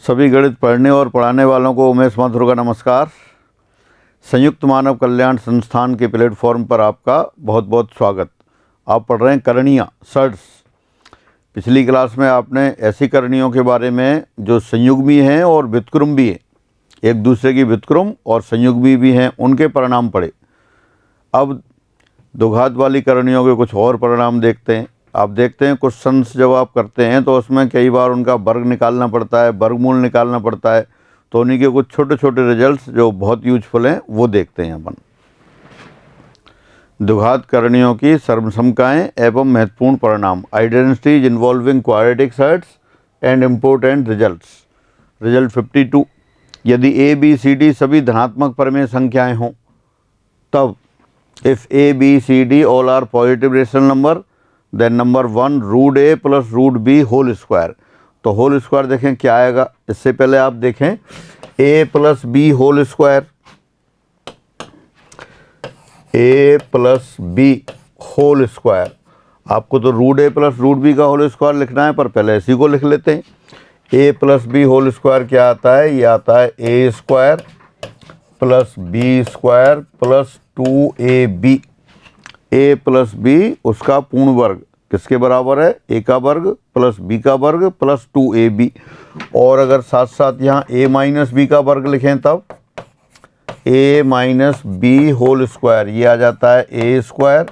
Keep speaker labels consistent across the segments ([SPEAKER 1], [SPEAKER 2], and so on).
[SPEAKER 1] सभी गणित पढ़ने और पढ़ाने वालों को उमेश माथुर का नमस्कार। संयुक्त मानव कल्याण संस्थान के प्लेटफॉर्म पर आपका बहुत बहुत स्वागत। आप पढ़ रहे हैं करणियाँ सर्ट्स। पिछली क्लास में आपने ऐसी करणियों के बारे में जो संयुग्मी हैं और व्युत्क्रम भी हैं, एक दूसरे की व्युत्क्रम और संयुग्मी भी हैं, उनके परिणाम पढ़े। अब द्विघात वाली करणियों के कुछ और परिणाम देखते हैं। आप देखते हैं क्वेश्चंस जब आप करते हैं तो उसमें कई बार उनका वर्ग निकालना पड़ता है, वर्गमूल निकालना पड़ता है, तो उन्हीं के कुछ छोटे छोटे रिजल्ट्स जो बहुत यूजफुल हैं वो देखते हैं अपन। द्विघात करणियों की सर्वसमकाएं एवं महत्वपूर्ण परिणाम, identities involving quadratic sets and important results. Result 52, यदि ए बी सी डी सभी धनात्मक परिमेय संख्याएं हों तब if A B C D all are positive rational number then number 1 root A plus root B whole square. तो होल स्क्वायर देखें क्या आएगा। इससे पहले आप देखें A plus B whole square, A plus B whole square. आपको तो root A plus root B का होल स्क्वायर लिखना है, पर पहले इसी को लिख लेते हैं। A plus B whole square क्या आता है, ये आता है A square plus B square plus 2ab। A plus B उसका पूर्ण वर्ग किसके बराबर है, ए का वर्ग प्लस बी का वर्ग प्लस 2ab। और अगर साथ साथ यहाँ ए माइनस बी का वर्ग लिखें तब A minus B whole square, ये आ जाता है A square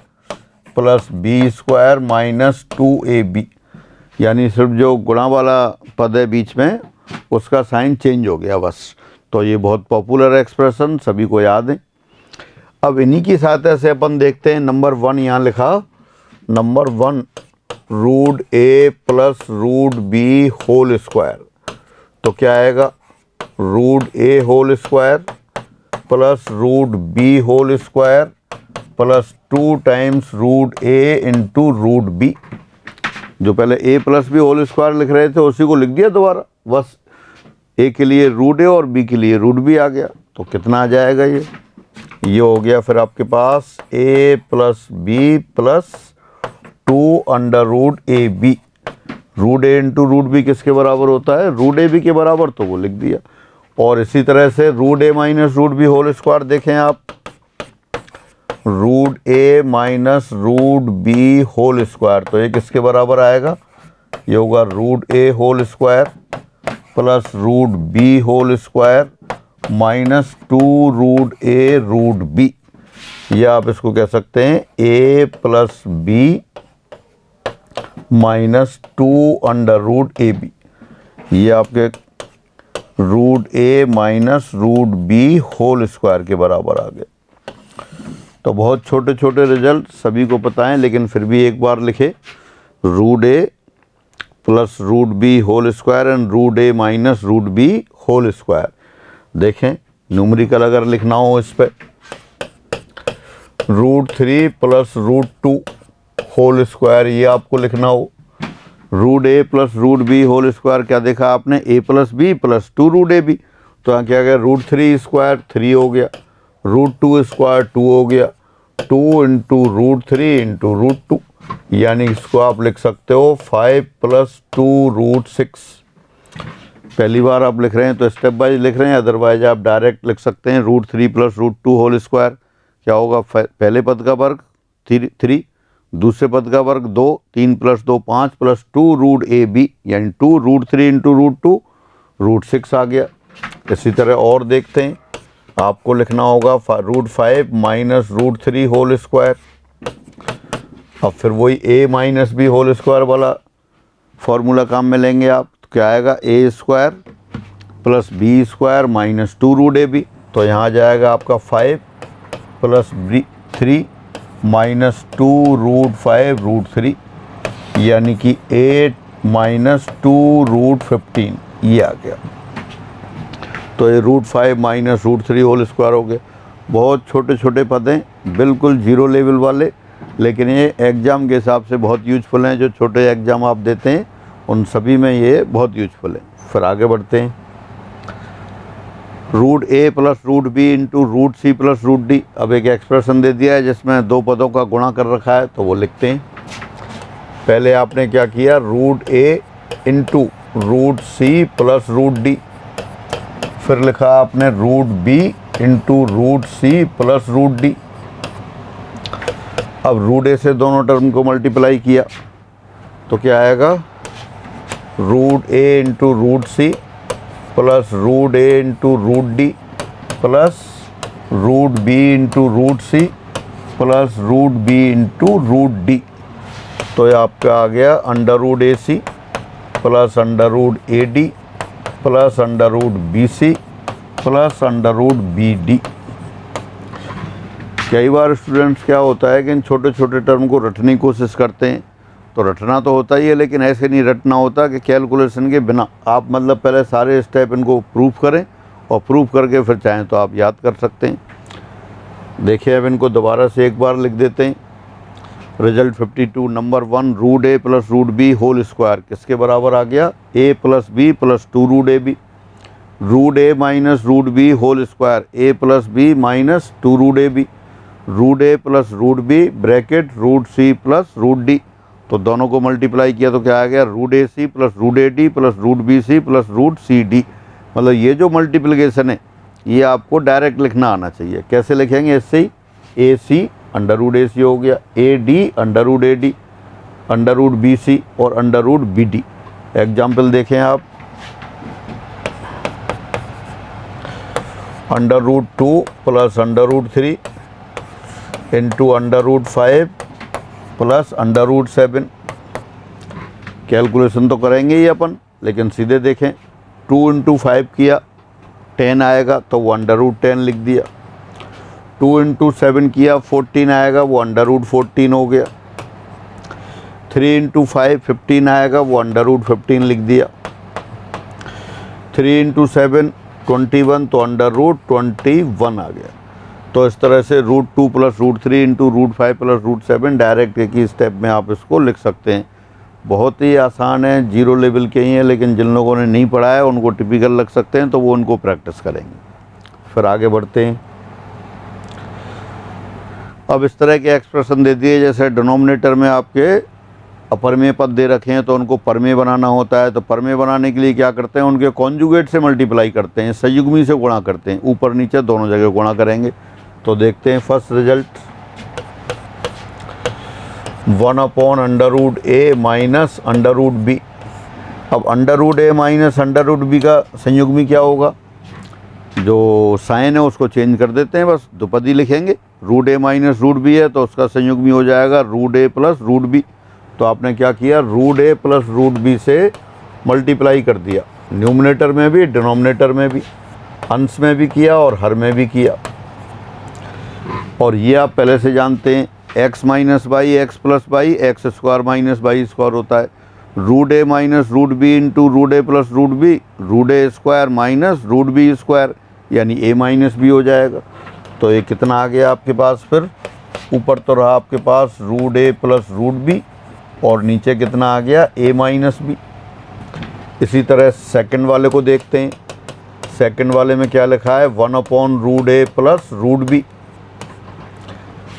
[SPEAKER 1] plus B square minus 2ab। यानी सिर्फ जो गुणा वाला पद है बीच में उसका साइन चेंज हो गया बस। तो ये बहुत पॉपुलर एक्सप्रेशन, सभी को याद है। अब इन्हीं की सहायता से अपन देखते हैं नंबर 1 यहाँ लिखा, number 1 root A plus root B whole square. तो क्या आएगा, root A whole square plus root B whole square plus 2 times root A into root B. जो पहले A plus B whole square लिख रहे थे उसी को लिख दिया दोबारा, बस ए के लिए रूट ए और बी के लिए रूट बी आ गया। तो कितना आ जाएगा, ये हो गया फिर आपके पास a plus B plus 2 under root A B. Root A into root B किसके बराबर होता है, रूट ए बी के बराबर, तो वो लिख दिया। और इसी तरह से root A minus root B whole square देखें आप, root A minus root B whole square, तो ये किसके बराबर आएगा, ये होगा root A whole square plus root B whole square minus 2 root A root B. या आप इसको कह सकते हैं A plus B minus 2 under root A B. ये आपके root A minus root B whole square के बराबर आ गए। तो बहुत छोटे छोटे रिजल्ट सभी को पता है, लेकिन फिर भी एक बार लिखे, root A plus root B whole square and root A minus root B whole square. देखें न्यूमेरिकल अगर लिखना हो इस पर, root 3 plus root 2 whole square, ये आपको लिखना हो। Root A plus root B whole square क्या देखा आपने, A plus B plus 2 root A B. तो यहाँ क्या गया, रूट 3 स्क्वायर 3 हो गया, रूट 2 स्क्वायर 2 हो गया, 2 इंटू रूट 3 इंटू रूट 2। यानी इसको आप लिख सकते हो 5 प्लस 2 रूट 6। पहली बार आप लिख रहे हैं तो स्टेप वाइज लिख रहे हैं, अदरवाइज आप डायरेक्ट लिख सकते हैं root 3 plus root 2 whole square. क्या होगा, पहले पद का वर्ग 3, दूसरे पद का वर्ग 2, 3 plus 2 5 plus 2 root A B, यानी 2 रूट 3 इंटू रूट 2 रूट 6 आ गया। इसी तरह और देखते हैं, आपको लिखना होगा root 5 minus root 3 whole square. अब फिर वही A minus B whole square वाला फॉर्मूला काम में लेंगे आप। तो क्या आएगा, A square plus B square minus 2 root A B. तो यहाँ जाएगा आपका 5 प्लस 3 माइनस 2 रूट 5 रूट 3, यानी कि 8 माइनस 2 रूट 15, ये आ गया। तो ये root 5 minus root 3 whole square हो गया। बहुत छोटे छोटे पद हैं, बिल्कुल जीरो लेवल वाले, लेकिन ये एग्ज़ाम के हिसाब से बहुत यूजफुल हैं। जो छोटे एग्ज़ाम आप देते हैं उन सभी में ये बहुत यूजफुल है। फिर आगे बढ़ते हैं, root A plus root B into root C plus root D. अब एक एक्सप्रेशन दे दिया है जिसमें दो पदों का गुणा कर रखा है, तो वो लिखते हैं। पहले आपने क्या किया, root A into root C plus root D. फिर लिखा आपने root B into root C plus root D. अब रूट ए से दोनों टर्म को मल्टीप्लाई किया तो क्या आएगा, root A into root C plus root A into root D plus root B into root C plus root B into root D. तो ये आपका आ गया under root A C plus under root A D plus under root B C plus under root B D. कई बार students क्या होता है कि इन छोटे छोटे टर्म को रटने की कोशिश करते हैं, तो रटना तो होता ही है लेकिन ऐसे नहीं रटना होता कि कैलकुलेशन के बिना। आप मतलब पहले सारे स्टेप इनको प्रूफ करें और प्रूफ करके फिर चाहें तो आप याद कर सकते हैं। देखिए अब इनको दोबारा से एक बार लिख देते हैं। Result 52 number 1 root A plus root B whole square किसके बराबर आ गया, A plus B plus 2 root A B. Root A minus root B whole square A plus B minus 2 root A B. Root A plus root B bracket root C plus root D. तो दोनों को multiply किया तो क्या आ गया, root A C plus root A D plus root B C plus root C D. मतलब ये जो मल्टीप्लिकेशन है ये आपको डायरेक्ट लिखना आना चाहिए। कैसे लिखेंगे, इससे ही ए सी अंडर रूट ए सी हो गया, A D under root A D under root B C और under root B D. Example देखें आप, under root 2 plus under root 3 into under root 5 plus under root 7। Calculation तो करेंगे ही अपन, लेकिन सीधे देखें 2 इंटू 5 किया 10 आएगा तो वो अंडर रूट 10 लिख दिया। 2 इंटू 7 किया 14 आएगा, वो अंडर रूट 14 हो गया। 3 इंटू 5 15 आएगा, वो अंडर रूट 15 लिख दिया। 3 इंटू 7 21 तो अंडर रूट 21 आ गया। तो इस तरह से root 2 plus root 3 into root 5 plus root 7 direct एक ही स्टेप में आप इसको लिख सकते हैं। बहुत ही आसान है, जीरो लेवल के ही है, लेकिन जिन लोगों ने नहीं पढ़ा है उनको टिपिकल लग सकते हैं, तो वो उनको प्रैक्टिस करेंगे। फिर आगे बढ़ते हैं। अब इस तरह के एक्सप्रेशन दे दिए, जैसे डिनोमिनेटर में आपके अपरमेय पद दे रखे हैं तो उनको परमेय बनाना होता है। तो परमेय बनाने के लिए क्या करते हैं, उनके कॉन्जुगेट से मल्टीप्लाई करते हैं, संयुग्मी से गुणा करते हैं, ऊपर नीचे दोनों जगह गुणा करेंगे। तो देखते हैं first result, 1 upon under root A minus under root B. अब under root A minus under root B का संयुग्मी क्या होगा, जो साइन है उसको चेंज कर देते हैं, बस द्विपदी लिखेंगे। Root A minus root B है तो उसका संयुग्मी हो जाएगा root A plus root B. तो आपने क्या किया, root A plus root B से मल्टीप्लाई कर दिया, न्यूमरेटर में भी डिनोमिनेटर में भी, अंश में भी किया और हर में भी किया। और ये आप पहले से जानते हैं, x minus Y X plus Y X square minus Y square होता है। Root A minus root B into root A plus root B, root A square minus root B square, यानी ए माइनस बी हो जाएगा। तो ये कितना आ गया आपके पास, फिर ऊपर तो रहा आपके पास root A plus root B और नीचे कितना आ गया, ए माइनस बी। इसी तरह सेकंड वाले को देखते हैं। सेकंड वाले में क्या लिखा है, 1 upon root A plus root B.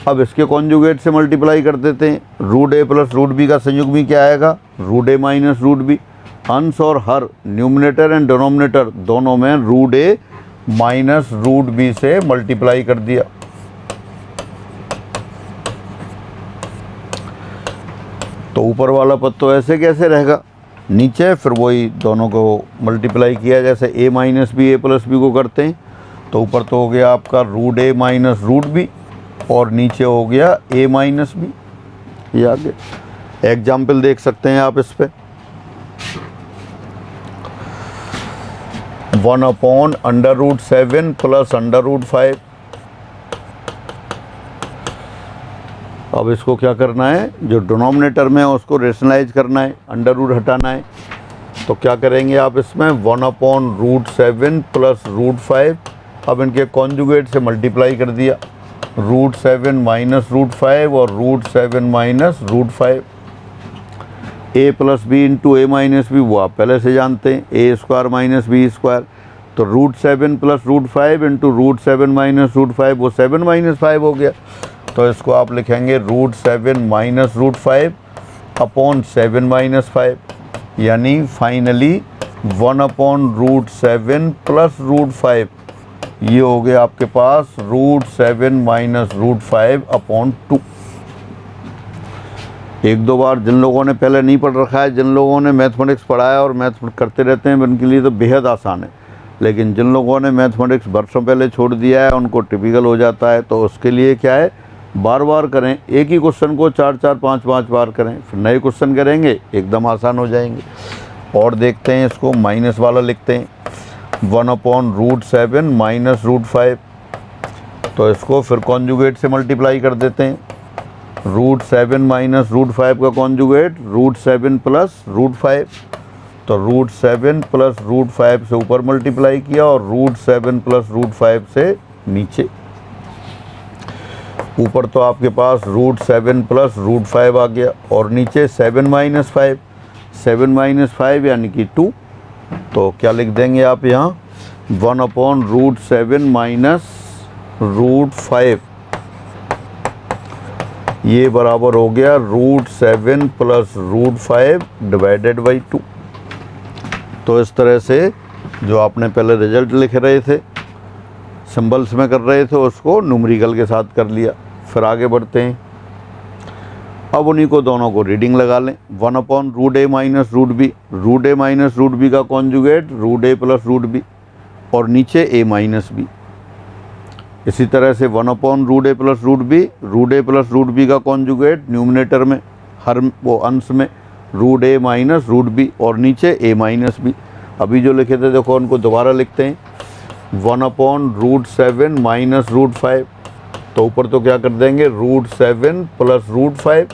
[SPEAKER 1] अब इसके कॉन्जुगेट से मल्टीप्लाई कर देते हैं। Root A plus root B का संयुग्मी क्या आएगा, root A minus root B. अंश और हर, न्यूमरेटर एंड डिनोमिनेटर दोनों में root A minus root B से मल्टीप्लाई कर दिया। तो ऊपर वाला पद तो ऐसे कैसे रहेगा, नीचे फिर वही दोनों को मल्टीप्लाई किया, जैसे ए माइनस बी ए प्लस बी को करते हैं। तो ऊपर तो हो गया आपका root A minus root B और नीचे हो गया ए माइनस बी। ये आगे एग्जाम्पल देख सकते हैं आप इस पे, 1 upon under root 7 plus under root 5। अब इसको क्या करना है, जो डिनोमिनेटर में है उसको रेशनलाइज करना है, अंडर रूट हटाना है। तो क्या करेंगे आप इसमें, 1 अपॉन रूट 7 प्लस रूट 5। अब इनके कॉन्जुगेट से मल्टीप्लाई कर दिया, रूट 7 माइनस रूट 5 और root 7 minus root 5। A plus B into A minus B वो आप पहले से जानते हैं, A square minus B square. तो root 7 plus root 5 into root 7 minus root 5, वो 7 माइनस 5 हो गया। तो इसको आप लिखेंगे root 7 minus root 5 upon 7 minus 5। यानी फाइनली 1/√7 प्लस √5, ये हो गया आपके पास √7 माइनस √5/2। एक दो बार जिन लोगों ने पहले नहीं पढ़ रखा है, जिन लोगों ने मैथमेटिक्स पढ़ा है और मैथ करते रहते हैं, उनके लिए तो बेहद आसान है। लेकिन जिन लोगों ने मैथमेटिक्स बरसों पहले छोड़ दिया है, उनको टिपिकल हो जाता है। तो उसके लिए क्या है, बार बार करें, एक ही क्वेश्चन को 4-4 5-5 बार करें, फिर नए क्वेश्चन करेंगे, एकदम आसान हो जाएंगे। और देखते हैं इसको, माइनस वाला लिखते हैं, 1/√7 माइनस √5। तो इसको फिर कॉन्जुगेट से मल्टीप्लाई कर देते हैं। √7 माइनस √5 का कॉन्जुगेट √7 प्लस √5। तो √7 प्लस √5 से ऊपर मल्टीप्लाई किया और √7 प्लस √5 से नीचे। ऊपर तो आपके पास √7 प्लस √5 आ गया और नीचे 7 माइनस 5, 7 माइनस 5 यानी कि 2। तो क्या लिख देंगे आप यहाँ, 1/√7 माइनस √5, ये बराबर हो गया √7 प्लस √5 डिवाइडेड बाई 2। तो इस तरह से जो आपने पहले रिजल्ट लिख रहे थे, सिंबल्स में कर रहे थे, उसको न्यूमेरिकल के साथ कर लिया। फिर आगे बढ़ते हैं। अब उन्हीं को दोनों को रीडिंग लगा लें। 1/√a minus √b, √a minus √b का कॉन्जुगेट √a प्लस √b और नीचे a माइनस b। इसी तरह से 1/√a plus √b, √a plus √b का कॉन्जुगेट न्यूमिनेटर में, हर वो अंश में √a माइनस √b और नीचे a माइनस b। अभी जो लिखे थे देखो, उनको दोबारा लिखते हैं, 1/√7 माइनस √5। तो ऊपर तो क्या कर देंगे, √7 प्लस √5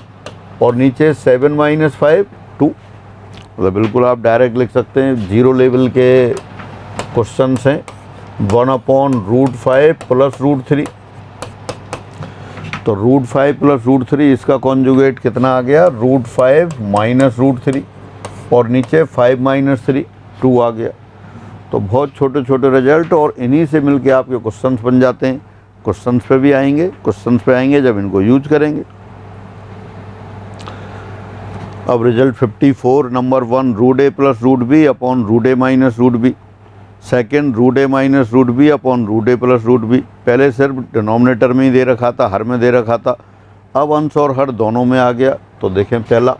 [SPEAKER 1] और नीचे 7 माइनस 5 2। मतलब बिल्कुल आप डायरेक्ट लिख सकते हैं, जीरो लेवल के क्वेश्चन हैं। 1/√5 प्लस √3। तो √5 प्लस √3, इसका कॉन्जुगेट कितना आ गया, √5 माइनस √3 और नीचे 5 माइनस 3 2 आ गया। तो बहुत छोटे छोटे रिजल्ट, और इन्हीं से मिलके आपके क्वेश्चंस बन जाते हैं। क्वेश्चंस पे भी आएंगे, क्वेश्चंस पे आएंगे जब इनको यूज करेंगे। अब result 54, number 1 √a plus √b upon √a minus √b। Second √a minus √b upon √a plus √b। पहले सिर्फ डिनोमिनेटर में ही दे रखा था, हर में दे रखा था, अब अंश और हर दोनों में आ गया। तो देखें, पहला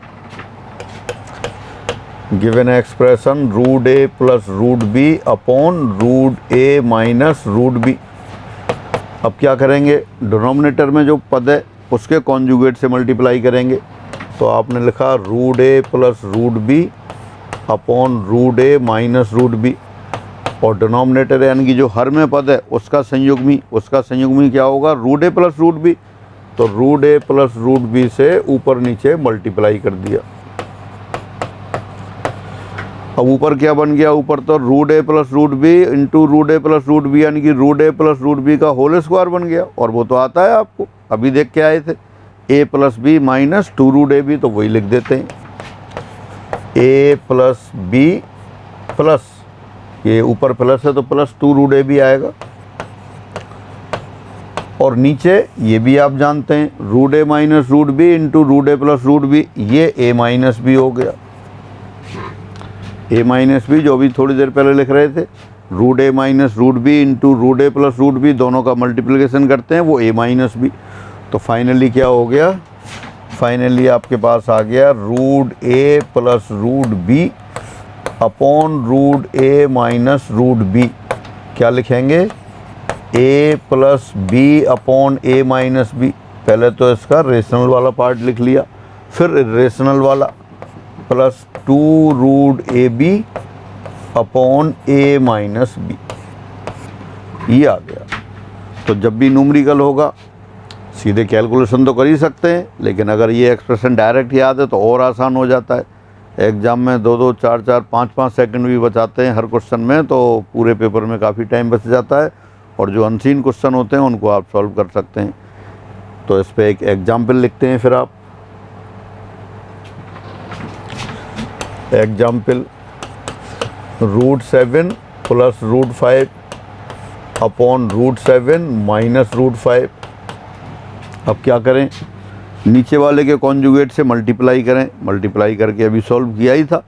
[SPEAKER 1] given expression √a plus √b upon √a minus √b। अब क्या करेंगे, डिनोमिनेटर में जो पद है उसके कॉन्जुगेट से मल्टीप्लाई करेंगे। तो आपने लिखा √a plus √b upon √a minus √b और डिनोमिनेटर यानी कि जो हर में पद है उसका संयुग्मी क्या होगा, √a प्लस √b। तो √a प्लस √b से ऊपर नीचे मल्टीप्लाई कर दिया। अब ऊपर क्या बन गया, ऊपर तो √a plus √b into √a plus √b यानी कि √a प्लस √b का होल स्क्वायर बन गया। और वो तो आता है आपको, अभी देख के आए थे, a plus b minus 2√ab। तो वही लिख देते हैं, a प्लस b प्लस, ये ऊपर प्लस है तो प्लस 2√ab आएगा। और नीचे ये भी आप जानते हैं, √a minus √b into √a plus √b, ये a माइनस b हो गया। a माइनस बी जो अभी थोड़ी देर पहले लिख रहे थे, √a minus √b into √a plus √b, दोनों का मल्टीप्लिकेशन करते हैं, वो a माइनस b। तो फाइनली क्या हो गया, फाइनली आपके पास आ गया √a plus √b upon √a minus √b। क्या लिखेंगे, a plus b upon a minus b। पहले तो इसका रेशनल वाला पार्ट लिख लिया, फिर इरेशनल वाला, plus 2√ab upon a minus b, ये आ गया। तो जब भी न्यूमेरिकल होगा सीधे कैलकुलेशन तो कर ही सकते हैं, लेकिन अगर ये एक्सप्रेशन डायरेक्ट याद है तो और आसान हो जाता है। एग्ज़ाम में 2-2, 4-4, 5-5 सेकंड भी बचाते हैं हर क्वेश्चन में, तो पूरे पेपर में काफ़ी टाइम बच जाता है। और जो अनसीन क्वेश्चन होते हैं उनको आप सॉल्व कर सकते हैं। तो इस पर एक एग्जाम्पल लिखते हैं। फिर आप एग्जाम्पल, √7 प्लस √5 अपॉन √7 माइनस √5। अब क्या करें, नीचे वाले के कॉन्जुगेट से मल्टीप्लाई करें, मल्टीप्लाई करके अभी सॉल्व किया ही था,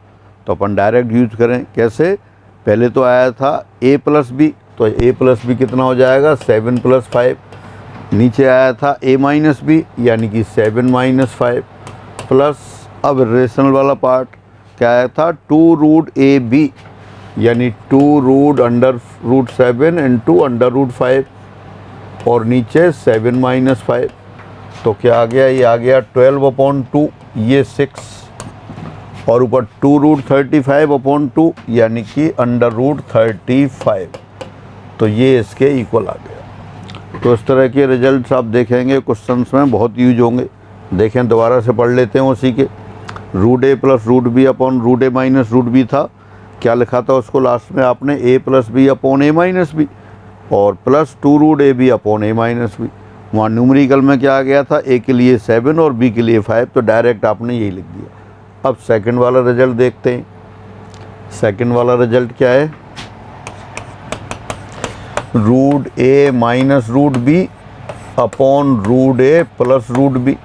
[SPEAKER 1] तो अपन डायरेक्ट यूज करें। कैसे? पहले तो आया था a प्लस बी, तो a प्लस बी कितना हो जाएगा 7 प्लस 5। नीचे आया था a माइनस बी यानी कि 7 माइनस 5 प्लस, अब रेशनल वाला पार्ट क्या आया था 2 रूट ए बी यानी 2 root under root 7 into under root 5 और नीचे 7 माइनस 5। तो क्या आ गया? ये आ गया 12/2, ये 6 और ऊपर 2 रूट 35/2 यानी कि अंडर रूट 35। तो ये इसके इक्वल आ गया। तो इस तरह के रिजल्ट्स आप देखेंगे क्वेश्चंस में बहुत यूज होंगे। देखें दोबारा से पढ़ लेते हैं उसी के। Root A plus root B upon root A minus root B था, क्या लिखा था उसको लास्ट में आपने? A plus B upon A minus B और plus 2 root A B upon A minus B. वहाँ न्यूमेरिकल में क्या आ गया था? ए के लिए 7 और बी के लिए 5, तो डायरेक्ट आपने यही लिख दिया। अब सेकंड वाला रिजल्ट देखते हैं। सेकंड वाला रिजल्ट क्या है? Root A minus root B upon root A plus root B,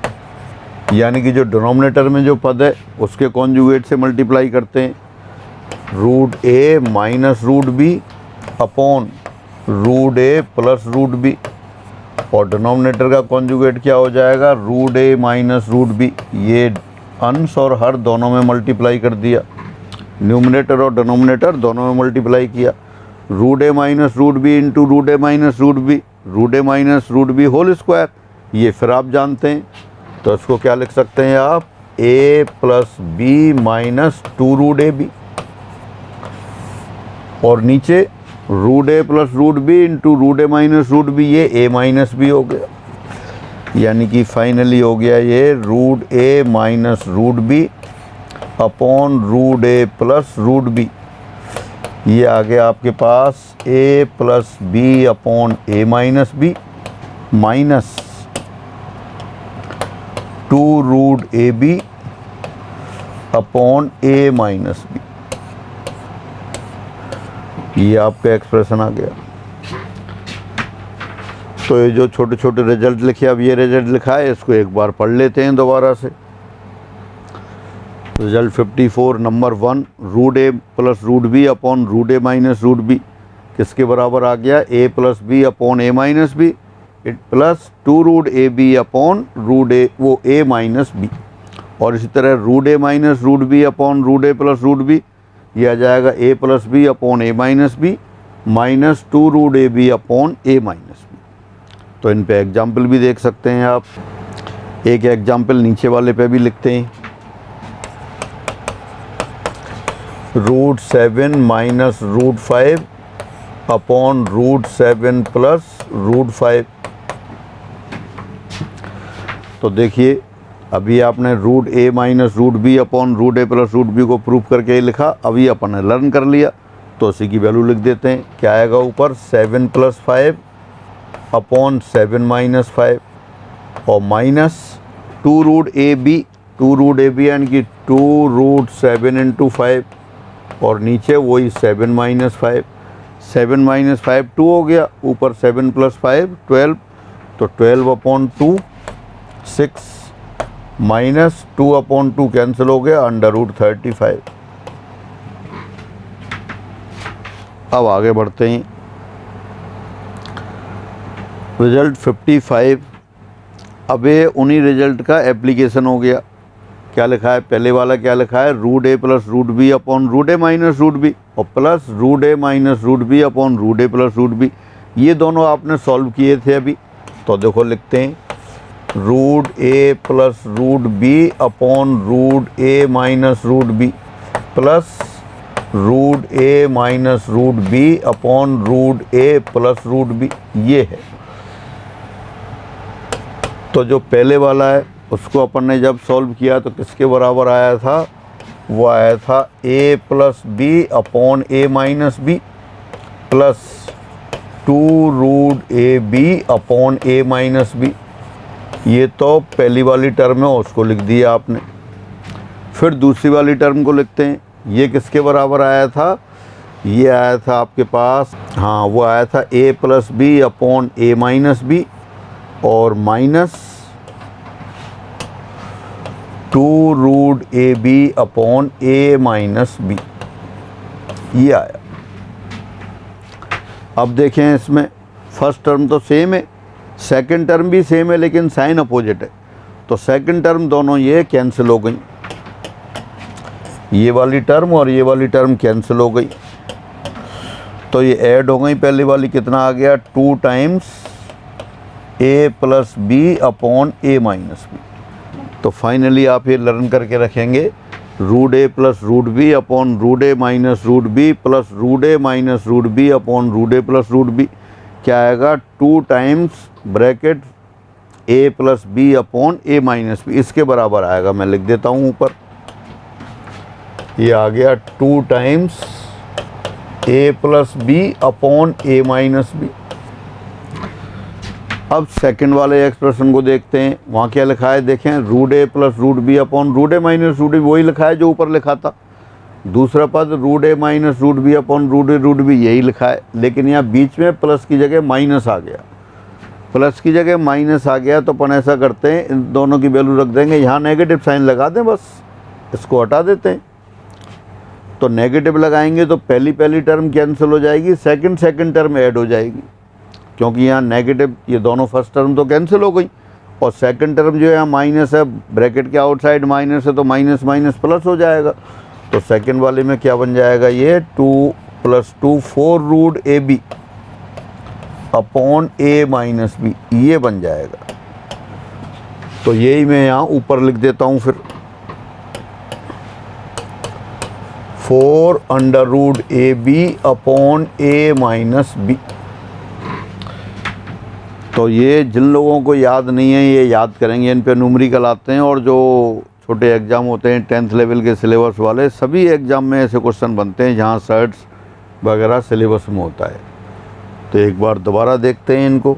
[SPEAKER 1] यानी कि जो डिनोमिनेटर में जो पद है उसके कॉन्जुगेट से मल्टीप्लाई करते हैं। Root A minus root B upon root A plus root B और डिनोमिनेटर का कॉन्जुगेट क्या हो जाएगा? Root A minus root B. ये अंश और हर दोनों में मल्टीप्लाई कर दिया, न्यूमरेटर और डिनोमिनेटर दोनों में मल्टीप्लाई किया। Root A minus root B into root A minus root B, root A minus root B whole square. ये फिर आप जानते हैं, तो इसको क्या लिख सकते हैं आप? A plus B minus 2 root A B और नीचे root A plus root B into root A minus root B, ये ए माइनस बी हो गया। यानी कि फाइनली हो गया ये root A minus root B upon root A plus root B. ये आ गया आपके पास A plus B upon A minus B minus 2 root A B upon A minus B. ये आपका एक्सप्रेशन आ गया। तो ये जो छोटे छोटे रिजल्ट लिखे, अब ये रिजल्ट लिखा है इसको एक बार पढ़ लेते हैं दोबारा से। Result 54 number 1, root A plus root B upon root A minus root B किसके बराबर आ गया? A plus B upon A minus B plus 2 root A B upon root A वो ए माइनस बी। और इसी तरह root A minus root B upon root A plus root B, ये आ जाएगा A plus B upon A minus B minus 2 root A B upon A minus B. तो इन पे example भी देख सकते हैं आप। एक एग्जाम्पल नीचे वाले पे भी लिखते हैं। Root 7 minus root 5 upon root 7 plus root 5। तो देखिए अभी आपने root A minus root B upon root A plus root B को प्रूफ करके लिखा, अभी अपन ने लर्न कर लिया तो उसी की वैल्यू लिख देते हैं। क्या आएगा ऊपर? 7 प्लस 5 अपॉन 7 माइनस 5 और minus 2 root A B, 2 root A B यानी कि 2 रूट 7 इंटू 5 और नीचे वही 7 माइनस 5। 7 माइनस 5 2 हो गया, ऊपर 7 प्लस 5 12, तो 12/2 6 माइनस 2/2 कैंसिल हो गया, अंडर रूट 35। अब आगे बढ़ते हैं। रिजल्ट 55, अब ये उन्हीं रिजल्ट का एप्लीकेशन हो गया। क्या लिखा है? पहले वाला क्या लिखा है? Root A plus root B upon root A minus root B और plus root A minus root B upon root A plus root B. ये दोनों आपने सॉल्व किए थे अभी, तो देखो लिखते हैं root A plus root B upon root A minus root B plus root A minus root B upon root A plus root B. ये है। तो जो पहले वाला है उसको अपन ने जब सॉल्व किया तो किसके बराबर आया था? वो आया था A plus B upon A minus B plus 2 root A B upon A minus B. ये तो पहली वाली टर्म है, उसको लिख दिया आपने। फिर दूसरी वाली टर्म को लिखते हैं। ये किसके बराबर आया था? ये आया था आपके पास, हाँ वो आया था A plus B upon A minus B और minus 2 root A B upon A minus B, ये आया। अब देखें इसमें फर्स्ट टर्म तो सेम है, सेकंड टर्म भी सेम है, लेकिन साइन अपोजिट है, तो सेकंड टर्म दोनों ये कैंसिल हो गई, ये वाली टर्म और ये वाली टर्म कैंसिल हो गई, तो ये ऐड हो गई। पहली वाली कितना आ गया, 2 times A plus B upon A minus B. तो फाइनली आप ये लर्न करके रखेंगे, root A plus root B upon root A minus root B plus root A minus root B upon root A plus root B, क्या आएगा, 2 times bracket A plus B upon A minus B, इसके बराबर आएगा। मैं लिख देता हूँ ऊपर, ये आ गया 2 times A plus B upon A minus B. अब सेकंड वाले एक्सप्रेशन को देखते हैं, वहाँ क्या लिखा है, देखें, root A plus root B upon root A minus root B, वही लिखा है जो ऊपर लिखा था। दूसरा पद root A minus root B upon root B, यही लिखा है, लेकिन यहाँ बीच में प्लस की जगह माइनस आ गया, प्लस की जगह माइनस आ गया, तो अपन ऐसा करते हैं, इन दोनों की वैल्यू रख देंगे, यहाँ नेगेटिव साइन लगा दें, बस इसको हटा देते हैं। तो नेगेटिव लगाएंगे तो पहली टर्म कैंसिल हो जाएगी, सेकंड टर्म ऐड हो जाएगी, क्योंकि यहाँ नेगेटिव, ये दोनों फर्स्ट टर्म तो कैंसिल हो गई, और सेकंड टर्म जो है यहाँ माइनस है, ब्रैकेट के आउटसाइड माइनस है, तो माइनस माइनस प्लस हो जाएगा। तो सेकंड वाले में क्या बन जाएगा, ये 2 + 2 4 root A B upon A minus B, ये बन जाएगा। तो यही मैं यहाँ ऊपर लिख देता हूँ फिर, 4 under root A B upon A minus B. तो ये जिन लोगों को याद नहीं है ये याद करेंगे, इन पे न्यूमेरिकल आते हैं, और जो छोटे एग्ज़ाम होते हैं 10th लेवल के सिलेबस वाले, सभी एग्ज़ाम में ऐसे क्वेश्चन बनते हैं जहाँ सर्ट्स वगैरह सिलेबस में होता है। तो एक बार दोबारा देखते हैं इनको,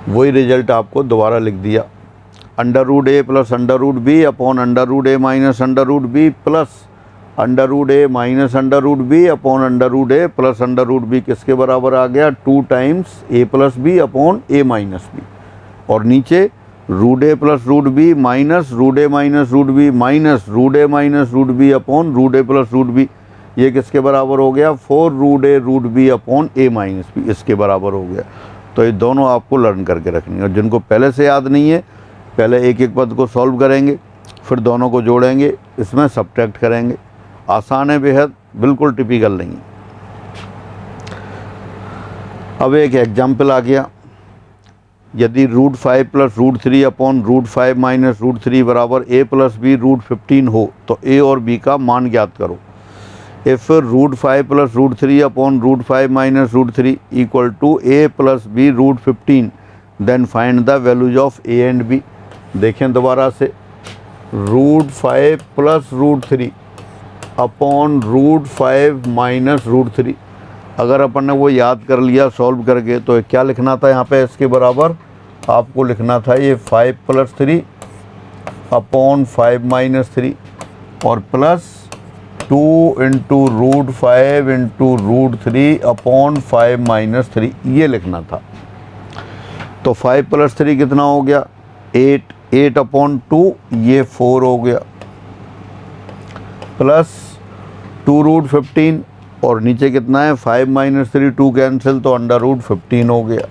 [SPEAKER 1] वही रिजल्ट आपको दोबारा लिख दिया, under root A plus under root B upon under root A minus under root B plus under root A minus under root B upon under root A plus under root B, किसके बराबर आ गया, 2 times A plus B upon A minus B, और नीचे root A plus root B minus root A minus root B minus root A minus root B upon root A plus root B, ये किसके बराबर हो गया, 4 root A root B upon A minus B, इसके बराबर हो गया। तो ये दोनों आपको लर्न करके रखनी है, और जिनको पहले से याद नहीं है, पहले एक एक पद को सॉल्व करेंगे, फिर दोनों को जोड़ेंगे, इसमें सब्ट्रैक्ट करेंगे, आसान है बेहद, बिल्कुल टिपिकल नहीं है। अब एक एग्जाम्पल आ गया, यदि root 5 plus root 3 upon root 5 minus root 3 बराबर ए प्लस बी रूट 15 हो, तो ए और बी का मान ज्ञात करो। If root 5 plus root 3 upon root 5 minus root 3 equal to A plus B root 15, then find the values of A and B. देखें दोबारा से, root 5 plus root 3 upon root 5 minus root 3, अगर अपन ने वो याद कर लिया सॉल्व करके, तो क्या लिखना था यहाँ पे, इसके बराबर आपको लिखना था ये 5 + 3 अपॉन 5 - 3 और प्लस 2 × रूट 5 × रूट 3 अपॉन 5 - 3, ये लिखना था। तो 5 + 3 कितना हो गया, 8 अपॉन 2, ये 4 हो गया, प्लस 2 रूट 15, और नीचे कितना है 5 - 3, 2 कैंसिल, तो अंडर रूट 15 हो गया।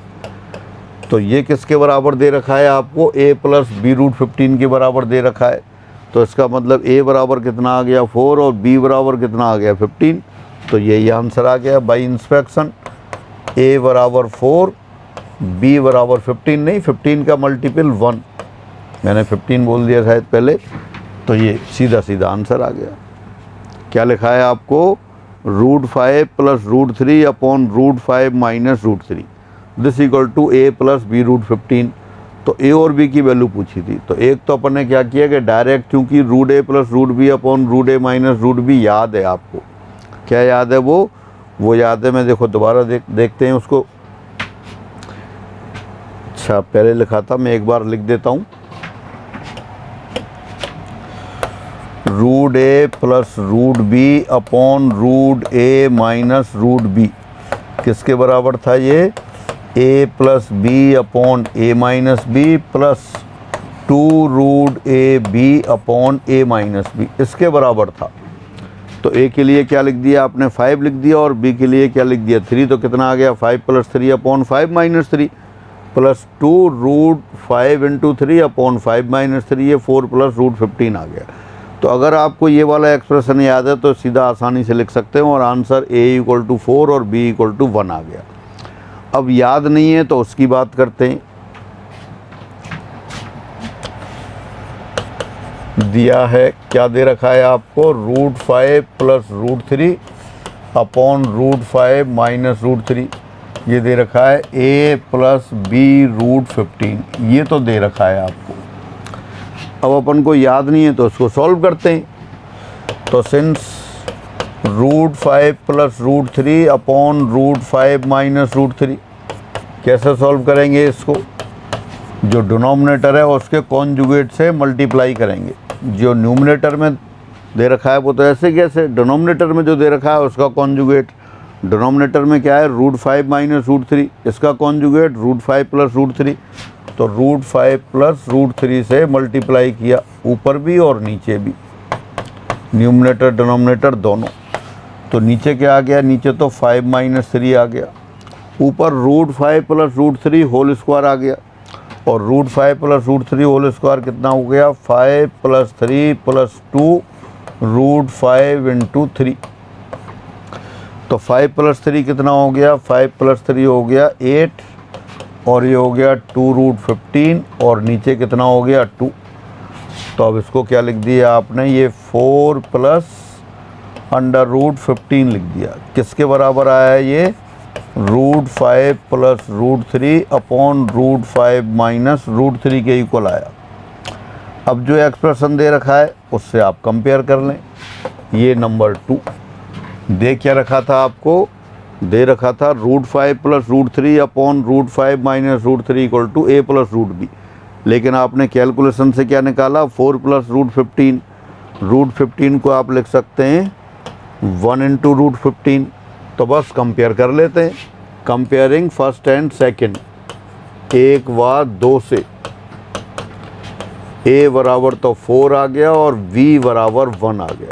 [SPEAKER 1] तो ये किसके बराबर दे रखा है आपको, a प्लस बी रूट 15 के बराबर दे रखा है। तो इसका मतलब a बराबर कितना आ गया 4 और b बराबर कितना आ गया 15। तो यही आंसर आ गया बाई इंस्पेक्शन, a बराबर 4, b बराबर 15 नहीं, 15 का मल्टीपल 1, मैंने 15 बोल दिया शायद पहले, तो ये सीधा आंसर आ गया। क्या लिखा है आपको, root 5 plus root 3 upon root 5 minus root 3, this equal to A plus B root 15। तो ए और बी की वैल्यू पूछी थी, तो एक तो अपन ने क्या किया कि डायरेक्ट, क्योंकि root A plus root B upon root A minus root B याद है आपको, क्या याद है वो याद है। मैं देखो दोबारा देखते हैं उसको। अच्छा पहले लिखा था, मैं एक बार लिख देता हूँ, root A plus root B upon root A minus root B, किसके बराबर था ये, A plus B upon A minus B plus 2√ab upon a minus B इसके बराबर था। तो a के लिए क्या लिख दिया आपने 5 लिख दिया और b के लिए क्या लिख दिया 3। तो कितना आ गया 5 + 3 अपॉन 5 - 3 प्लस 2√5 × 3 अपॉन 5 - 3 ये 4 + √15 आ गया। तो अगर आपको ये वाला एक्सप्रेशन याद है तो सीधा आसानी से लिख सकते हो और आंसर a = 4 और b = 1 आ गया। अब याद नहीं है तो उसकी बात करते हैं। दिया है क्या दे रखा है आपको √5 + √3 अपॉन √5 - √3 ये दे रखा है a + b √15 ये तो दे रखा है आपको। अब अपन को याद नहीं है तो उसको सॉल्व करते हैं। तो सिंस √5 + √3 अपॉन √5 - √3 कैसे सॉल्व करेंगे इसको, जो डिनोमिनेटर है उसके कॉन्जुगेट से मल्टीप्लाई करेंगे। जो न्यूमरेटर में दे रखा है वो तो ऐसे कैसे, डिनोमिनेटर में जो दे रखा है उसका कॉन्जुगेट। डिनोमिनेटर में क्या है √5 - √3 इसका कॉन्जुगेट √5 + √3। तो √5 + √3 से मल्टीप्लाई किया ऊपर भी और नीचे भी, न्यूमरेटर डिनोमिनेटर दोनों। तो नीचे क्या आ गया, नीचे तो 5 - 3 आ गया, ऊपर √5 + √3 होल स्क्वायर आ गया और √5 + √3 होल स्क्वायर कितना हो गया 5 + 3 + 2 √5 × 3। तो 5 + 3 कितना हो गया 5 + 3 हो गया 8 और ये हो गया 2√15 और नीचे कितना हो गया 2। तो अब इसको क्या लिख दिया आपने, ये 4 + √15 लिख दिया। किसके बराबर आया है ये √5 + √3 अपॉन √5 - √3 के इक्वल आया। अब जो एक्सप्रेशन दे रखा है उससे आप कंपेयर कर लें। ये नंबर 2 दे क्या रखा था आपको, दे रखा था √5 + √3 अपॉन √5 - √3 = a + √b। लेकिन आपने कैलकुलेशन से क्या निकाला 4 + √15। √15 को आप लिख सकते हैं 1 × √15। तो बस कंपेयर कर लेते हैं, कंपेयरिंग फर्स्ट एंड सेकंड। 1 व 2 से a बराबर तो 4 आ गया और v बराबर 1 आ गया।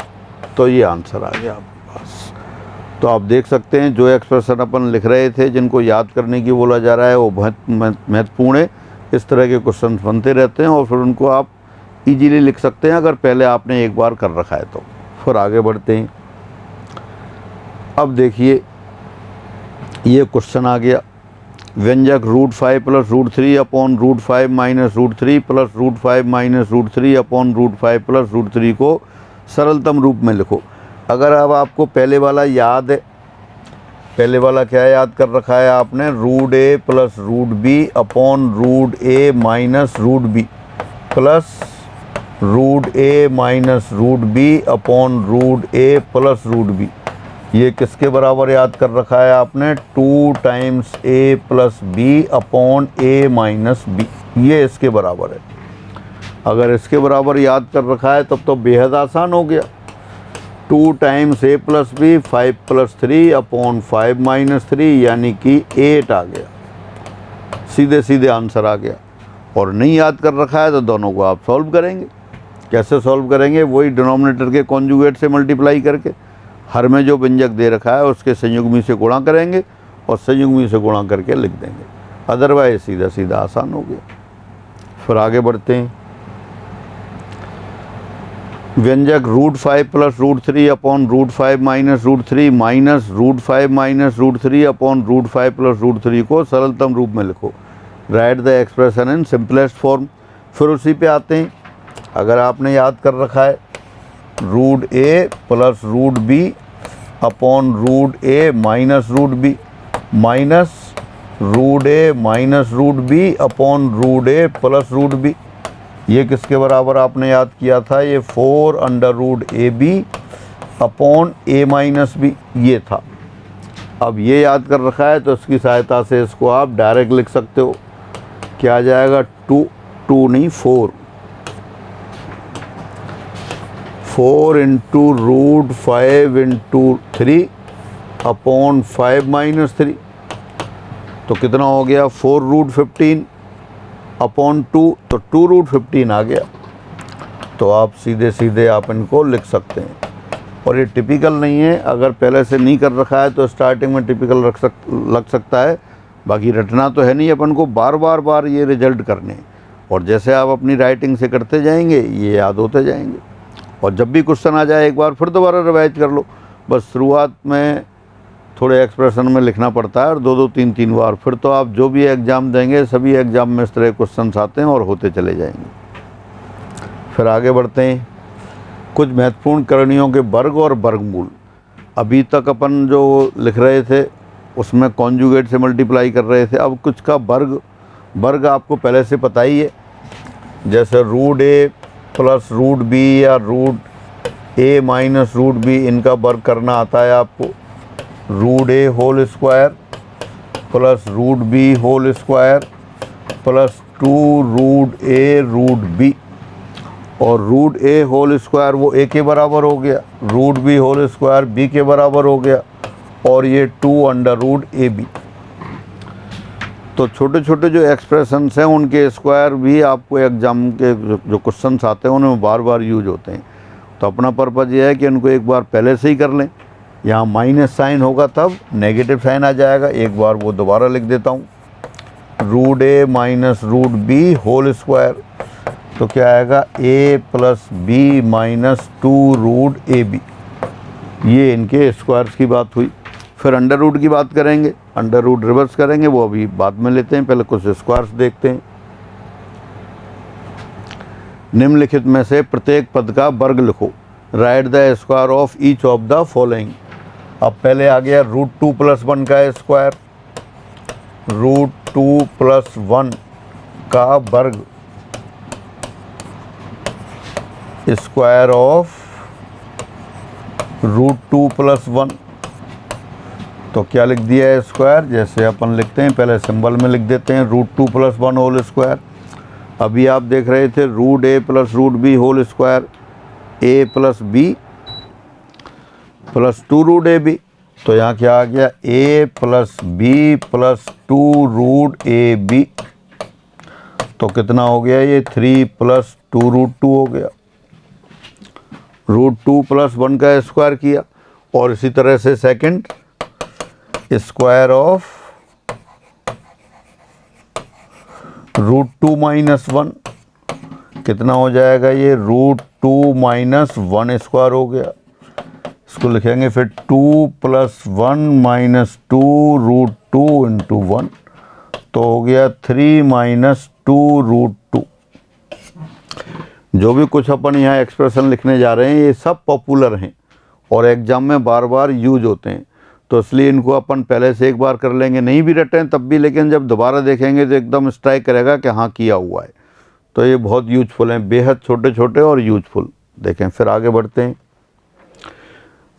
[SPEAKER 1] तो ये आंसर आ गया आपके पास। तो आप देख सकते हैं जो एक्सप्रेशन अपन लिख रहे थे जिनको याद करने की बोला जा रहा है वो बहुत महत्वपूर्ण है। इस तरह के क्वेश्चन बनते रहते हैं और फिर उनको आप इजीली लिख सकते हैं अगर पहले आपने एक बार कर रखा है तो। फिर आगे बढ़ते हैं। अब देखिए ये क्वेश्चन आ गया, व्यंजक √5 + √3 अपॉन √5 - √3 प्लस √5 - √3 अपॉन √5 + √3 को सरलतम रूप में लिखो। अगर अब आपको पहले वाला याद है, पहले वाला क्या याद कर रखा है आपने √a + √b upon √a - √b plus √a - √b upon √a + √b। ये किसके बराबर याद कर रखा है आपने 2 times a + b upon a - b। ये इसके बराबर है। अगर इसके बराबर याद कर रखा है तब तो बेहद आसान हो गया। 2 टाइम्स a + b 5 + 3 अपॉन 5 - 3 यानी कि 8 आ गया। सीधे सीधे आंसर आ गया। और नहीं याद कर रखा है तो दोनों को आप सॉल्व करेंगे। कैसे सॉल्व करेंगे, वही डिनोमिनेटर के कॉन्जुगेट से मल्टीप्लाई करके हर में जो व्यंजक दे रखा है उसके संयुग्मी से गुणा करेंगे और संयुग्मी से गुणा करके लिख देंगे। अदरवाइज सीधा सीधा आसान हो गया। फिर आगे बढ़ते हैं। व्यंजक √5 + √3 अपॉन √5 - √3 माइनस √5 - √3 अपॉन √5 + √3 को सरलतम रूप में लिखो। Write the expression in simplest form. फिर उसी पे आते हैं। अगर आपने याद कर रखा है √a + √b upon √a - √b minus √a - √b upon √a + √b। ये किसके बराबर आपने याद किया था, ये 4√ab अपॉन a - b ये था। अब ये याद कर रखा है तो इसकी सहायता से इसको आप डायरेक्ट लिख सकते हो। क्या आ जाएगा 2 नहीं 4 × √5 × 3 अपॉन 5 - 3। तो कितना हो गया 4√15 अपॉन 2, तो 2√15 आ गया। तो आप सीधे सीधे आप इनको लिख सकते हैं। और ये टिपिकल नहीं है, अगर पहले से नहीं कर रखा है तो स्टार्टिंग में टिपिकल लग सकता है, बाकी रटना तो है नहीं, अपन को बार बार ये रिजल्ट करने हैं। और जैसे आप अपनी राइटिंग से करते जाएंगे ये याद होते जाएंगे। और जब भी क्वेश्चन आ जाए एक बार फिर दोबारा रिवाइज कर लो। बस शुरुआत में थोड़े एक्सप्रेशन में लिखना पड़ता है और 2-2 3-3 बार, फिर तो आप जो भी एग्ज़ाम देंगे सभी एग्ज़ाम में इस तरह क्वेश्चन आते हैं और होते चले जाएंगे। फिर आगे बढ़ते हैं। कुछ महत्वपूर्ण करणियों के वर्ग और वर्गमूल। अभी तक अपन जो लिख रहे थे उसमें कॉन्जुगेट से मल्टीप्लाई कर रहे थे। अब कुछ का वर्ग आपको पहले से पता ही है, जैसे √a + √b या √a - √b, इनका वर्ग करना आता है आपको। √a whole square + √b whole square + 2√a√b, और √a होल स्क्वायर वो a के बराबर हो गया, √b होल स्क्वायर b के बराबर हो गया, और ये 2√ab। तो छोटे छोटे जो एक्सप्रेशंस हैं उनके स्क्वायर भी आपको एग्जाम के जो क्वेश्चंस आते हैं उनमें बार बार यूज होते हैं। तो अपना पर्पज़ ये है कि उनको एक बार पहले से ही कर लें। यहाँ माइनस साइन होगा तब नेगेटिव साइन आ जाएगा, एक बार वो दोबारा लिख देता हूँ। √a - √b होल स्क्वायर, तो क्या आएगा a + b - 2√ab। ये इनके स्क्वायर्स की बात हुई। फिर अंडर रूट की बात करेंगे, अंडर रूट रिवर्स करेंगे, वो अभी बाद में लेते हैं, पहले कुछ स्क्वायर्स देखते हैं। निम्नलिखित में से प्रत्येक पद का वर्ग लिखो। Write the square of each of the following. अब पहले आ गया √2 + 1 का स्क्वायर, √2 + 1 का वर्ग, स्क्वायर ऑफ √2 + 1। तो क्या लिख दिया है स्क्वायर, जैसे अपन लिखते हैं पहले सिंबल में लिख देते हैं √2 + 1 होल स्क्वायर। अभी आप देख रहे थे √a + √b whole square, a + b + 2√ab। तो यहाँ क्या आ गया a + b + 2√ab। तो कितना हो गया ये 3 + 2√2 हो गया। √2 + 1 का स्क्वायर किया, और इसी तरह से सेकंड स्क्वायर ऑफ √2 - 1, कितना हो जाएगा ये √2 - 1 स्क्वायर हो गया। इसको लिखेंगे फिर 2 + 1 - 2√2 × 1, तो हो गया 3 - 2√2। जो भी कुछ अपन यहाँ एक्सप्रेशन लिखने जा रहे हैं ये सब पॉपुलर हैं और एग्जाम में बार बार यूज होते हैं, तो इसलिए इनको अपन पहले से एक बार कर लेंगे, नहीं भी रटें तब भी, लेकिन जब दोबारा देखेंगे तो एकदम स्ट्राइक करेगा कि हाँ किया हुआ है। तो ये बहुत यूजफुल हैं, बेहद छोटे छोटे और यूजफुल। देखें फिर आगे बढ़ते हैं।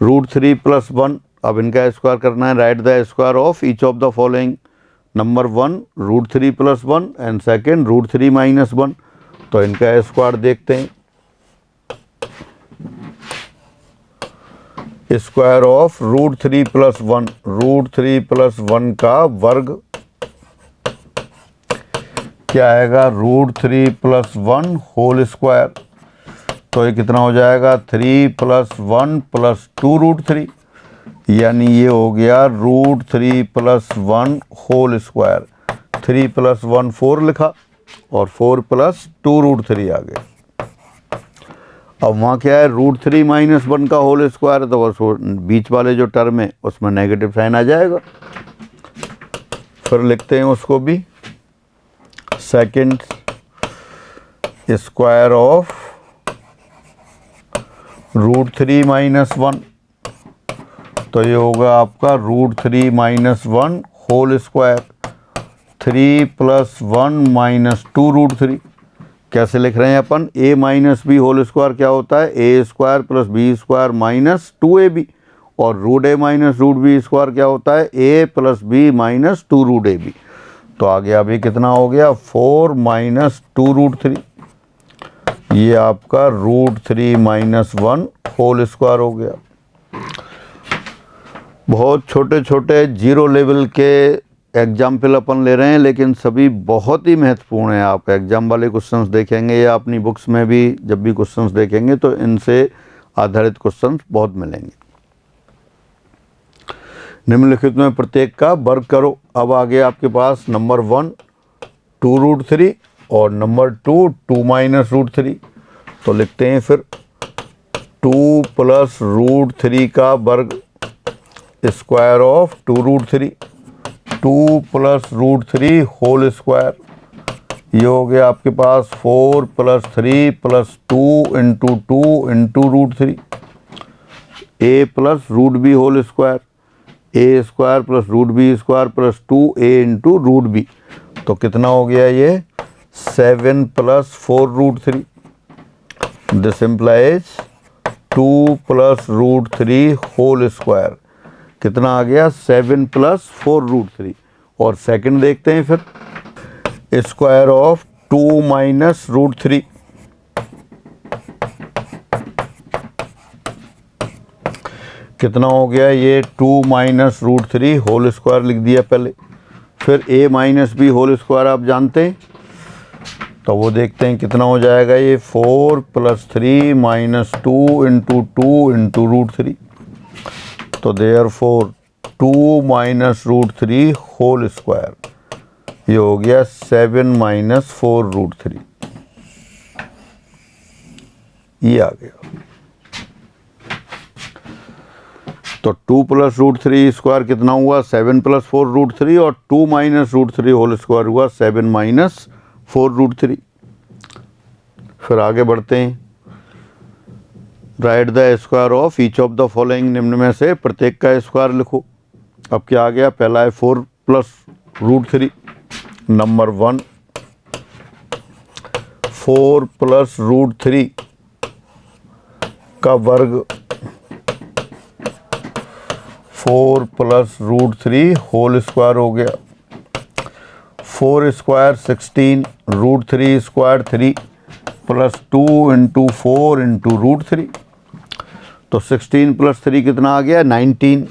[SPEAKER 1] √3 + 1, अब इनका स्क्वायर करना है। Right the square of each of the following. Number 1 √3 + 1 and second √3 - 1। तो इनका स्क्वायर देखते हैं। स्क्वायर ऑफ √3 + 1, √3 + 1 का वर्ग क्या आएगा √3 + 1 होल स्क्वायर। तो ये कितना हो जाएगा 3 + 1 + 2√3, यानी ये हो गया √3 + 1 होल स्क्वायर। 3 + 1 4 लिखा और 4 + 2√3 आ गया। अब वहाँ क्या है √3 - 1 का होल स्क्वायर, तो बस बीच वाले जो टर्म है उसमें नेगेटिव साइन आ जाएगा। फिर लिखते हैं उसको भी। सेकंड स्क्वायर ऑफ √3 - 1, तो ये होगा आपका √3 - 1 होल स्क्वायर। 3 + 1 - 2√3। कैसे लिख रहे हैं अपन, a - b होल स्क्वायर क्या होता है a² + b² - 2ab, और √a - √b स्क्वायर क्या होता है a + b - 2√ab। तो आ गया अभी कितना हो गया 4 - 2√3। ये आपका √3 - 1 होल स्क्वायर हो गया। बहुत छोटे छोटे जीरो लेवल के एग्जाम्पल अपन ले रहे हैं, लेकिन सभी बहुत ही महत्वपूर्ण हैं। आप एग्जाम वाले क्वेश्चंस देखेंगे या अपनी बुक्स में भी जब भी क्वेश्चंस देखेंगे तो इनसे आधारित क्वेश्चंस बहुत मिलेंगे। निम्नलिखित में प्रत्येक का वर्ग करो। अब आगे आपके पास नंबर 1 2√3 और नंबर 2 2 - √3। तो लिखते हैं फिर 2 + √3 का वर्ग स्क्वायर ऑफ 2√3, 2 + √3 होल स्क्वायर। ये हो गया आपके पास 4 + 3 + 2 × 2 × √3, a + √b whole square, a² + √b² + 2a × √b। तो कितना हो गया ये 7 + 4√3। This implies 2 + √3 whole square. कितना आ गया 7 + 4√3। और सेकंड देखते हैं फिर स्क्वायर ऑफ 2 - √3। कितना हो गया ये 2 - √3 होल स्क्वायर लिख दिया पहले। फिर a - b होल स्क्वायर आप जानते हैं, तो वो देखते हैं कितना हो जाएगा ये 4 + 3 - 2 × 2 × √3। तो देयरफॉर 2 - √3 होल स्क्वायर, ये हो गया 7 - 4√3। ये आ गया। तो 2 + √3 स्क्वायर कितना हुआ 7 + 4√3 और 2 - √3 होल स्क्वायर हुआ 7 - 4√3। फिर आगे बढ़ते हैं। Right the square of each of the following. निम्न में से प्रत्येक का स्क्वायर लिखो। अब क्या आ गया, पहला है 4 + √3। नंबर 1 4 + √3 का वर्ग 4 + √3 होल स्क्वायर हो गया। 4 स्क्वायर 16, √3 स्क्वायर 3 + 2 × 4 × √3। तो 16 + 3 कितना आ गया 19।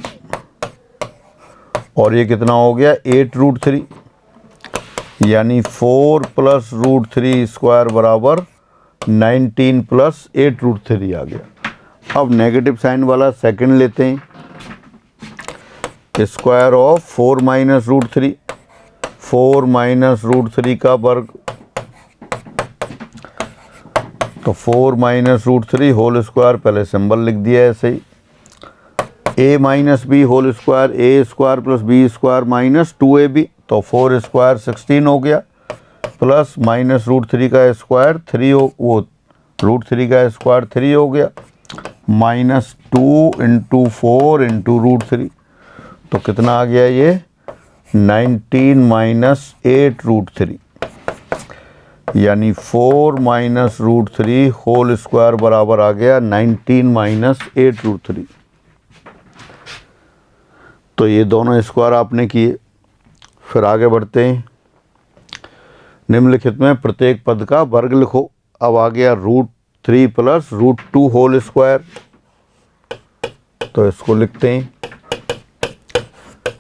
[SPEAKER 1] और ये कितना हो गया 8√3, यानी 4 + √3 स्क्वायर बराबर 19 + 8√3 आ गया। अब नेगेटिव साइन वाला सेकंड लेते हैं। स्क्वायर ऑफ 4 - √3, 4 - √3 का वर्ग। तो 4 - √3 होल स्क्वायर, पहले सिंबल लिख दिया ऐसे ही। a - b whole square, a² + b² - 2ab। तो 4 स्क्वायर 16 हो गया, प्लस -√3 का स्क्वायर 3 हो, वो √3 का स्क्वायर 3 हो गया, -2 × 4 × √3। तो कितना आ गया ये 19 - 8√3, यानी 4 - √3 होल स्क्वायर बराबर आ गया 19 - 8√3। तो ये दोनों स्क्वायर आपने किए। फिर आगे बढ़ते हैं। निम्नलिखित में प्रत्येक पद का वर्ग लिखो। अब आ गया √3 + √2 होल स्क्वायर। तो इसको लिखते हैं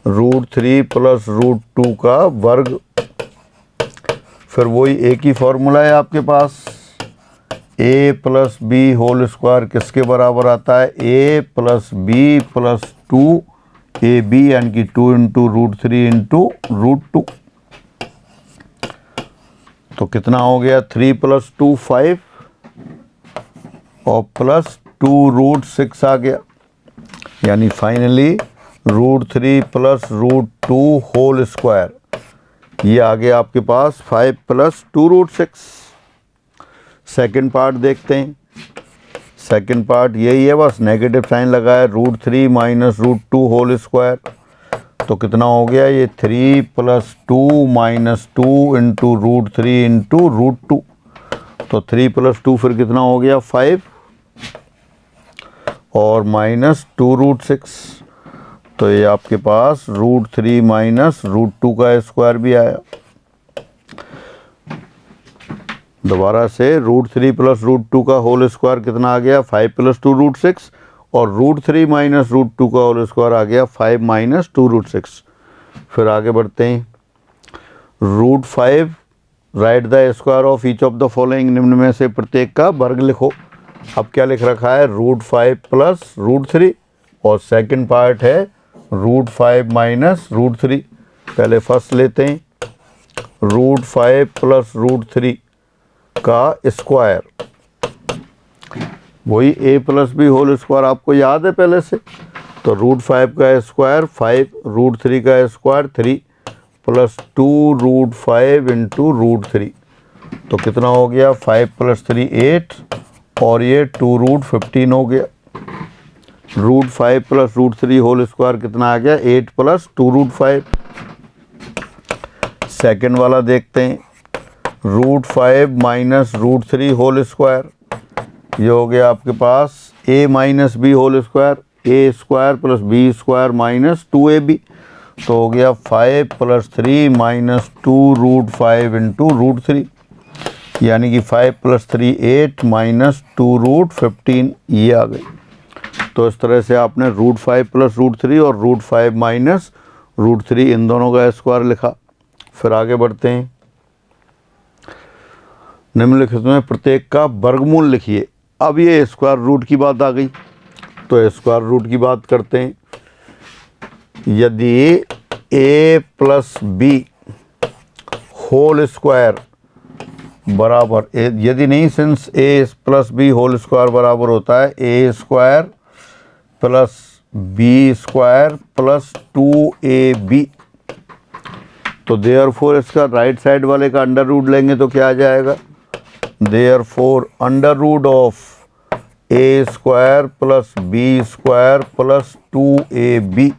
[SPEAKER 1] √3 + √2 का वर्ग। फिर वही एक ही फॉर्मूला है आपके पास, a + b होल स्क्वायर किसके बराबर आता है a + b + 2ab, यानी कि 2 × √3 × √2। तो कितना हो गया 3 + 2 5 और प्लस 2√6 आ गया, यानी फाइनली √3 + √2 होल स्क्वायर। ये आ गया आपके पास 5 + 2√6। सेकंड पार्ट देखते हैं। सेकंड पार्ट यही है, बस नेगेटिव साइन लगा है, √3 - √2 होल स्क्वायर। तो कितना हो गया ये 3 + 2 - 2 × √3 × √2। तो 3 + 2 फिर कितना हो गया 5 और -2√6। तो ये आपके पास √3 - √2 का स्क्वायर भी आया। दोबारा से √3 + √2 का होल स्क्वायर कितना आ गया 5 + 2√6 और √3 - √2 का होल स्क्वायर आ गया 5 - 2√6। फिर आगे बढ़ते हैं। √5 right the square of each of the following, निम्न में से प्रत्येक का वर्ग लिखो। अब क्या लिख रखा है, √5 प्लस √3 और सेकंड पार्ट है √5 माइनस √3। पहले फर्स्ट लेते हैं, √5 प्लस √3 का स्क्वायर, वही a plus B whole square आपको याद है पहले से। तो √5 का स्क्वायर 5, √3 का स्क्वायर 3 प्लस 2 √5 इंटू √3, तो कितना हो गया 5 प्लस 3 8 और ये 2 √15 हो गया। √5 प्लस √3 होल स्क्वायर कितना आ गया 8 प्लस 2 √5। सेकेंड वाला देखते हैं, √5 माइनस √3 होल स्क्वायर, ये हो गया आपके पास a minus B whole square, a square plus B square minus 2ab, तो हो गया 5 प्लस 3 माइनस 2 √5 इंटू √3, यानी कि 5 प्लस 3 8 माइनस 2 √15, ये आ गई। तो इस तरह से आपने √5 प्लस √3 और √5 माइनस √3 इन दोनों का स्क्वायर लिखा। फिर आगे बढ़ते हैं, निम्नलिखित में प्रत्येक का वर्गमूल लिखिए। अब ये स्क्वायर रूट की बात आ गई, तो स्क्वायर रूट की बात करते हैं। यदि a plus B whole square बराबर, यदि नहीं, since a plus B whole square बराबर होता है a square plus B square plus 2ab, तो देयरफॉर इसका राइट साइड वाले का अंडर रूट लेंगे तो क्या आ जाएगा, therefore under root of a square plus B square plus 2ab,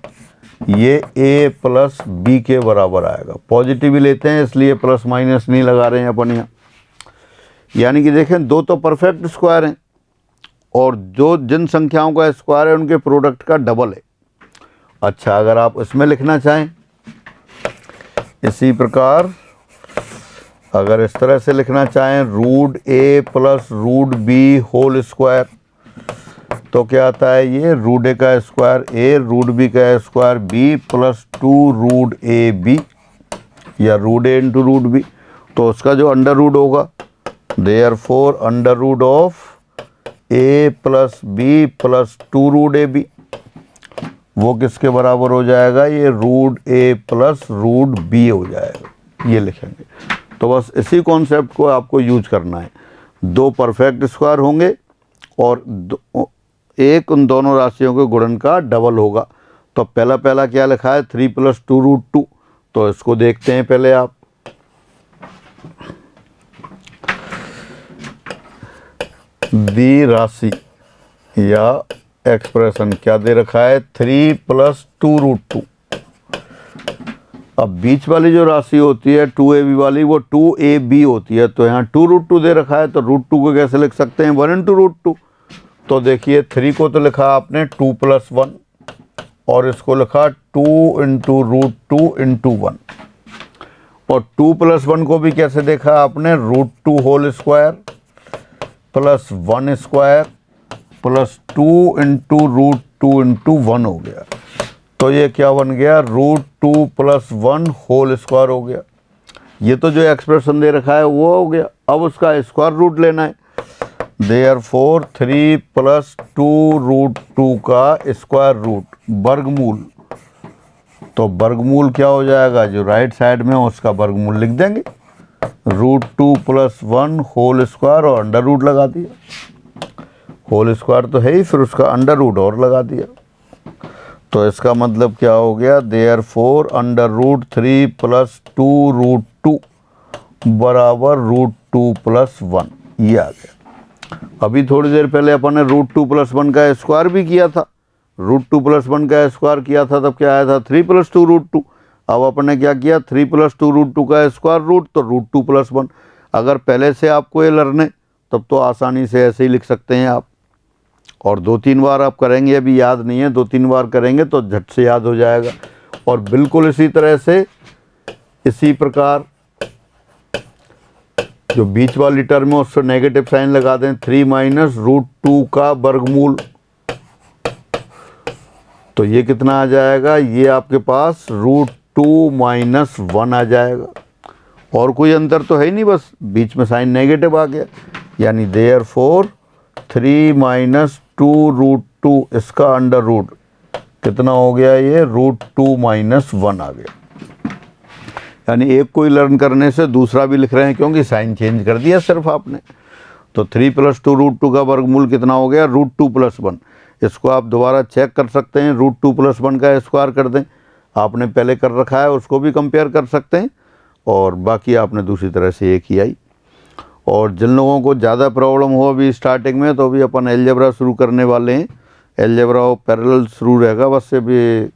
[SPEAKER 1] ये a प्लस बी के बराबर आएगा। पॉजिटिव ही लेते हैं इसलिए प्लस माइनस नहीं लगा रहे हैं अपन यहाँ। यानी कि देखें, दो तो परफेक्ट स्क्वायर हैं और जो जिन संख्याओं का स्क्वायर है उनके प्रोडक्ट का डबल है। अच्छा, अगर आप इसमें लिखना चाहें इसी प्रकार, अगर इस तरह से लिखना चाहें √a plus √b whole square, तो क्या आता है, ये √a का स्क्वायर a, √b का स्क्वायर b प्लस 2 √ab या √a इंटू √b, तो उसका जो अंडर रूट होगा, therefore under root of a plus b plus 2 √ab, वो किसके बराबर हो जाएगा, ये √a प्लस √b हो जाएगा, ये लिखेंगे। तो बस इसी कॉन्सेप्ट को आपको यूज करना है। दो परफेक्ट स्क्वायर होंगे और एक उन दोनों राशियों के गुणन का डबल होगा। तो पहला क्या लिखा है 3 प्लस 2 √2, तो इसको देखते हैं पहले आप। दी राशि या एक्सप्रेशन क्या दे रखा है, 3 प्लस 2 √2। अब बीच वाली जो राशि होती है 2ab वाली, वो 2ab होती है, तो यहाँ 2 √2 दे रखा है, तो √2 को कैसे लिख सकते हैं 1 इंटू √2। तो देखिए 3 को तो लिखा आपने 2 प्लस 1 और इसको लिखा 2 इंटू √2 इंटू 1, और 2 प्लस 1 को भी कैसे देखा आपने, √2 whole square plus 1 square plus 2 into √2 into 1 हो गया। तो ये क्या बन गया, √2 प्लस 1 होल स्क्वायर हो गया। ये तो जो एक्सप्रेशन दे रखा है वो हो गया। अब उसका स्क्वायर रूट लेना है, देयरफॉर 3 प्लस 2 √2 का स्क्वायर रूट वर्गमूल, तो वर्गमूल क्या हो जाएगा, जो राइट साइड में उसका वर्गमूल लिख देंगे, √2 प्लस 1 होल स्क्वायर और अंडर रूट लगा दिया। होल स्क्वायर तो है ही, फिर उसका अंडर रूट और लगा दिया। तो इसका मतलब क्या हो गया, देयरफॉर अंडर रूट 3 प्लस 2 √2 बराबर √2 प्लस 1, ये आ गया। अभी थोड़ी देर पहले अपन ने √2 प्लस 1 का स्क्वायर भी किया था, √2 प्लस 1 का स्क्वायर किया था, तब क्या आया था 3 प्लस 2 √2। अब अपन ने क्या किया, 3 प्लस 2 √2 का स्क्वायर रूट, तो √2 प्लस 1। अगर पहले से आपको ये लर्न है तब तो आसानी से ऐसे ही लिख सकते हैं आप, और 2-3 बार आप करेंगे, अभी याद नहीं है, 2-3 बार करेंगे तो झट से याद हो जाएगा। और बिल्कुल इसी तरह से, इसी प्रकार जो बीच वाली टर्म है उससे नेगेटिव साइन लगा दें, 3 माइनस √2 का वर्गमूल, तो ये कितना आ जाएगा, ये आपके पास टू माइनस वन आ जाएगा। और कोई अंतर तो है ही नहीं, बस बीच में साइन नेगेटिव आ गया, यानी therefore 3 minus two root two, इसका अंडर रूट कितना हो गया, ये रूट टू माइनस वन आ गया। यानी एक को ही लर्न करने से दूसरा भी लिख रहे हैं, क्योंकि साइन चेंज कर दिया सिर्फ आपने। तो 3 प्लस टू रूट टू का वर्गमूल कितना हो गया, रूट टू प्लस वन। इसको आप दोबारा चेक कर सकते हैं, रूट टू प्लस वन का स्क्वायर कर दें, आपने पहले कर रखा है, उसको भी कंपेयर कर सकते हैं, और बाकी आपने दूसरी तरह से ये किया ही। और जिन लोगों को ज़्यादा प्रॉब्लम हो अभी स्टार्टिंग में, तो अभी अपन अलजेब्रा शुरू करने वाले हैं। अलजेब्रा और पैरेलल शुरू रहेगा, बस अभी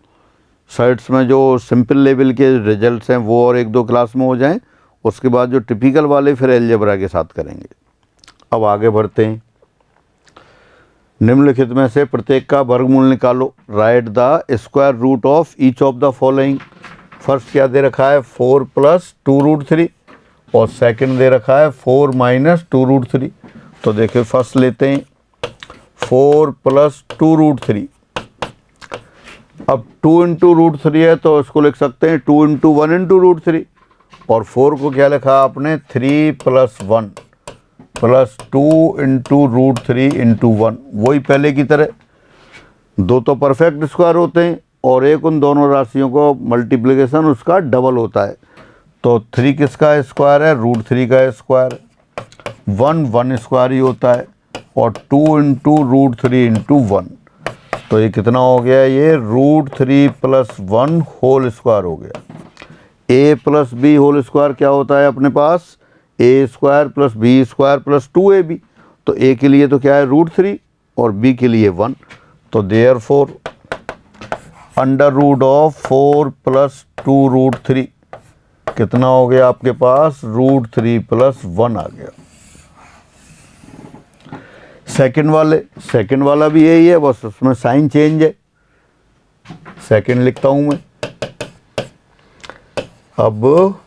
[SPEAKER 1] साइड्स में जो सिंपल लेवल के रिजल्ट्स हैं वो और एक दो क्लास में हो जाएं, उसके बाद जो टिपिकल वाले फिर अलजेब्रा के साथ करेंगे। अब आगे बढ़ते हैं। निम्नलिखित में से प्रत्येक का वर्गमूल निकालो। Write the square root of each of the following. First क्या दे रखा है, 4 प्लस टू रूट थ्री, और सेकंड दे रखा है 4 माइनस टू रूट थ्री। तो देखिए फर्स्ट लेते हैं 4 प्लस टू रूट थ्री। अब 2 इंटू रूट थ्री है तो इसको लिख सकते हैं 2 into one into root three, और 4 को क्या लिखा आपने, 3 plus one plus two into root three into one. वही पहले की तरह, दो तो परफेक्ट स्क्वायर होते हैं और एक उन दोनों राशियों को मल्टीप्लिकेशन उसका डबल होता है। तो 3 किसका स्क्वायर है, रूट थ्री का स्क्वायर। 1 वन स्क्वायर ही होता है, और 2 into root three into one. तो ये कितना हो गया, ये root three plus one whole square हो गया। A plus B whole square क्या होता है अपने पास, A square plus B square plus 2ab। तो ए के लिए तो क्या है, रूट थ्री, और बी के लिए 1। तो therefore under root of 4 plus two root three कितना हो गया आपके पास, रूट थ्री प्लस वन आ गया। सेकंड वाला भी यही है, बस उसमें साइन चेंज है। सेकंड लिखता हूं मैं, अब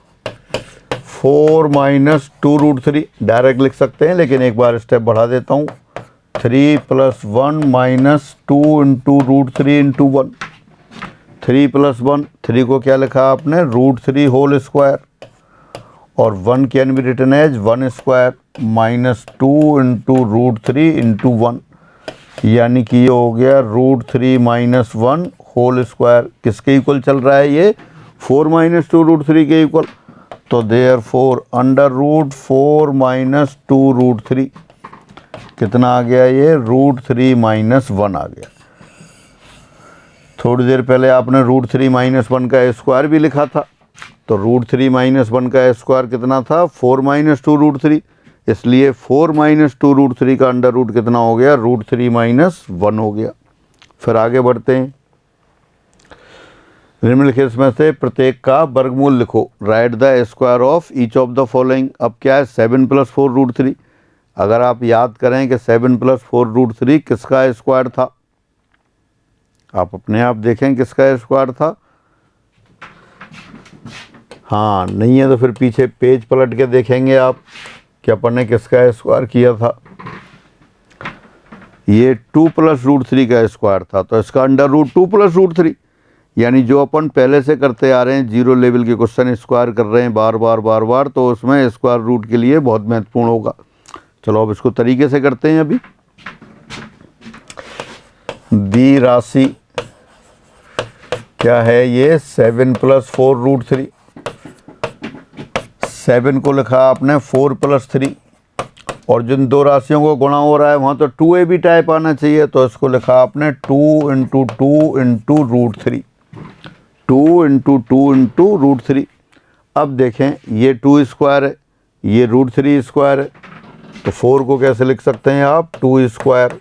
[SPEAKER 1] 4 minus two root three direct लिख सकते हैं, लेकिन एक बार स्टेप बढ़ा देता हूँ। 3 plus one minus two into root three into one. 3 plus one, 3 को क्या लिखा आपने, रूट थ्री होल स्क्वायर, और 1 can be written as 1 square minus two into root three into one. यानी कि ये हो गया root three minus one whole square. किसके इक्वल चल रहा है ये, 4 माइनस टू रूट थ्री के इक्वल। तो therefore under root 4 minus two root three कितना आ गया, ये रूट थ्री माइनस वन आ गया। थोड़ी देर पहले आपने रूट थ्री माइनस वन का स्क्वायर भी लिखा था, तो रूट थ्री माइनस वन का स्क्वायर कितना था, 4 माइनस टू रूट थ्री। इसलिए 4 माइनस टू रूट थ्री का अंडर रूट कितना हो गया, रूट थ्री माइनस वन हो गया। फिर आगे बढ़ते हैं। निम्नलिखित में से प्रत्येक का वर्गमूल लिखो। Write the square of each of the following. अब क्या है, 7 प्लस फोर रूट थ्री। अगर आप याद करें कि 7 प्लस फोर रूट थ्री किसका स्क्वायर था, आप अपने आप देखें किसका स्क्वायर था। हाँ नहीं है तो फिर पीछे पेज पलट के देखेंगे आप कि अपन ने किसका स्क्वायर किया था। ये 2 प्लस रूट थ्री का स्क्वायर था, तो इसका under root 2 plus root three. यानी जो अपन पहले से करते आ रहे हैं, जीरो लेवल के क्वेश्चन स्क्वायर कर रहे हैं बार बार, तो उसमें स्क्वायर रूट के लिए बहुत महत्वपूर्ण होगा। चलो अब इसको तरीके से करते हैं। अभी दी राशि क्या है, ये 7 प्लस फोर रूट थ्री। 7 को लिखा आपने 4 प्लस थ्री, और जिन दो राशियों को गुणा हो रहा है वहाँ तो 2ab टाइप आना चाहिए, तो इसको लिखा आपने 2 into two into root three. 2 into two into root three. अब देखें ये 2 स्क्वायर है, ये रूट थ्री स्क्वायर है, तो 4 को कैसे लिख सकते हैं आप, 2 square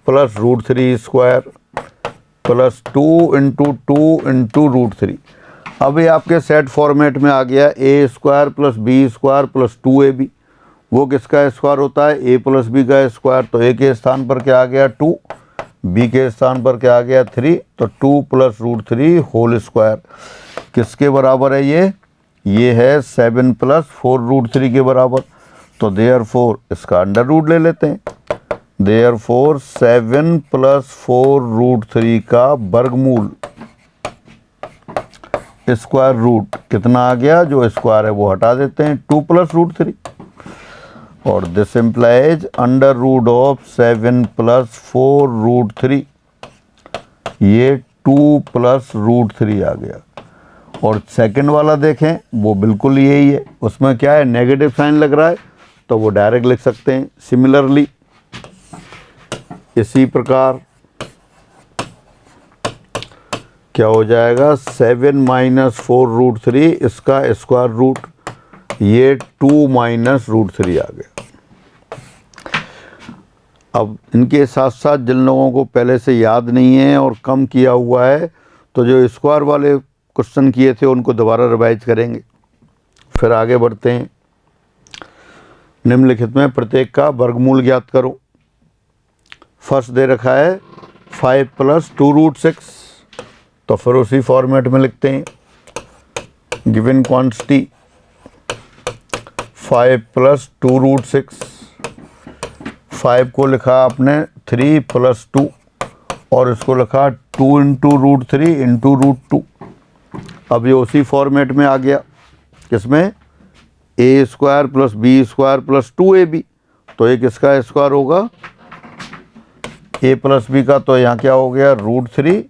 [SPEAKER 1] plus root three square plus 2 into root three. अब ये आपके सेट फॉर्मेट में आ गया, A square plus B square plus 2ab। वो किसका स्क्वायर होता है, ए प्लस बी का स्क्वायर। तो ए के स्थान पर क्या आ गया 2, बी के स्थान पर क्या आ गया 3, तो 2 plus root three whole square किसके बराबर है, ये है 7 प्लस फोर रूट थ्री के बराबर। तो देयरफॉर इसका अंडर रूट ले लेते हैं। Therefore 7 plus four root three का वर्गमूल स्क्वायर रूट कितना आ गया, जो स्क्वायर है वो हटा देते हैं, 2 प्लस रूट 3, और this implies under root of 7 plus 4 root 3, ये 2 प्लस रूट 3 आ गया। और सेकंड वाला देखें वो बिल्कुल यही है, उसमें क्या है नेगेटिव साइन लग रहा है, तो वो डायरेक्ट लिख सकते हैं। सिमिलरली इसी प्रकार क्या हो जाएगा, 7 माइनस 4 रूट 3 इसका स्क्वायर रूट, ये 2 माइनस रूट 3 आ गया। अब इनके साथ साथ जिन लोगों को पहले से याद नहीं है और कम किया हुआ है, तो जो स्क्वायर वाले क्वेश्चन किए थे उनको दोबारा रिवाइज करेंगे। फिर आगे बढ़ते हैं। निम्नलिखित में प्रत्येक का वर्गमूल ज्ञात करो। फर्स्ट दे रखा है 5 प्लस 2 रूट 6, तो फिर उसी फॉर्मेट में लिखते हैं। गिवन क्वांटिटी 5 प्लस 2 रूट 6, 5 को लिखा आपने 3 प्लस 2 और इसको लिखा 2 इंटू रूट 3 इंटू रूट 2। अब ये उसी फॉर्मेट में आ गया, किसमें, A square plus B square plus 2ab, तो ये किसका स्क्वायर होगा, ए प्लस बी का, तो यहाँ क्या हो गया root 3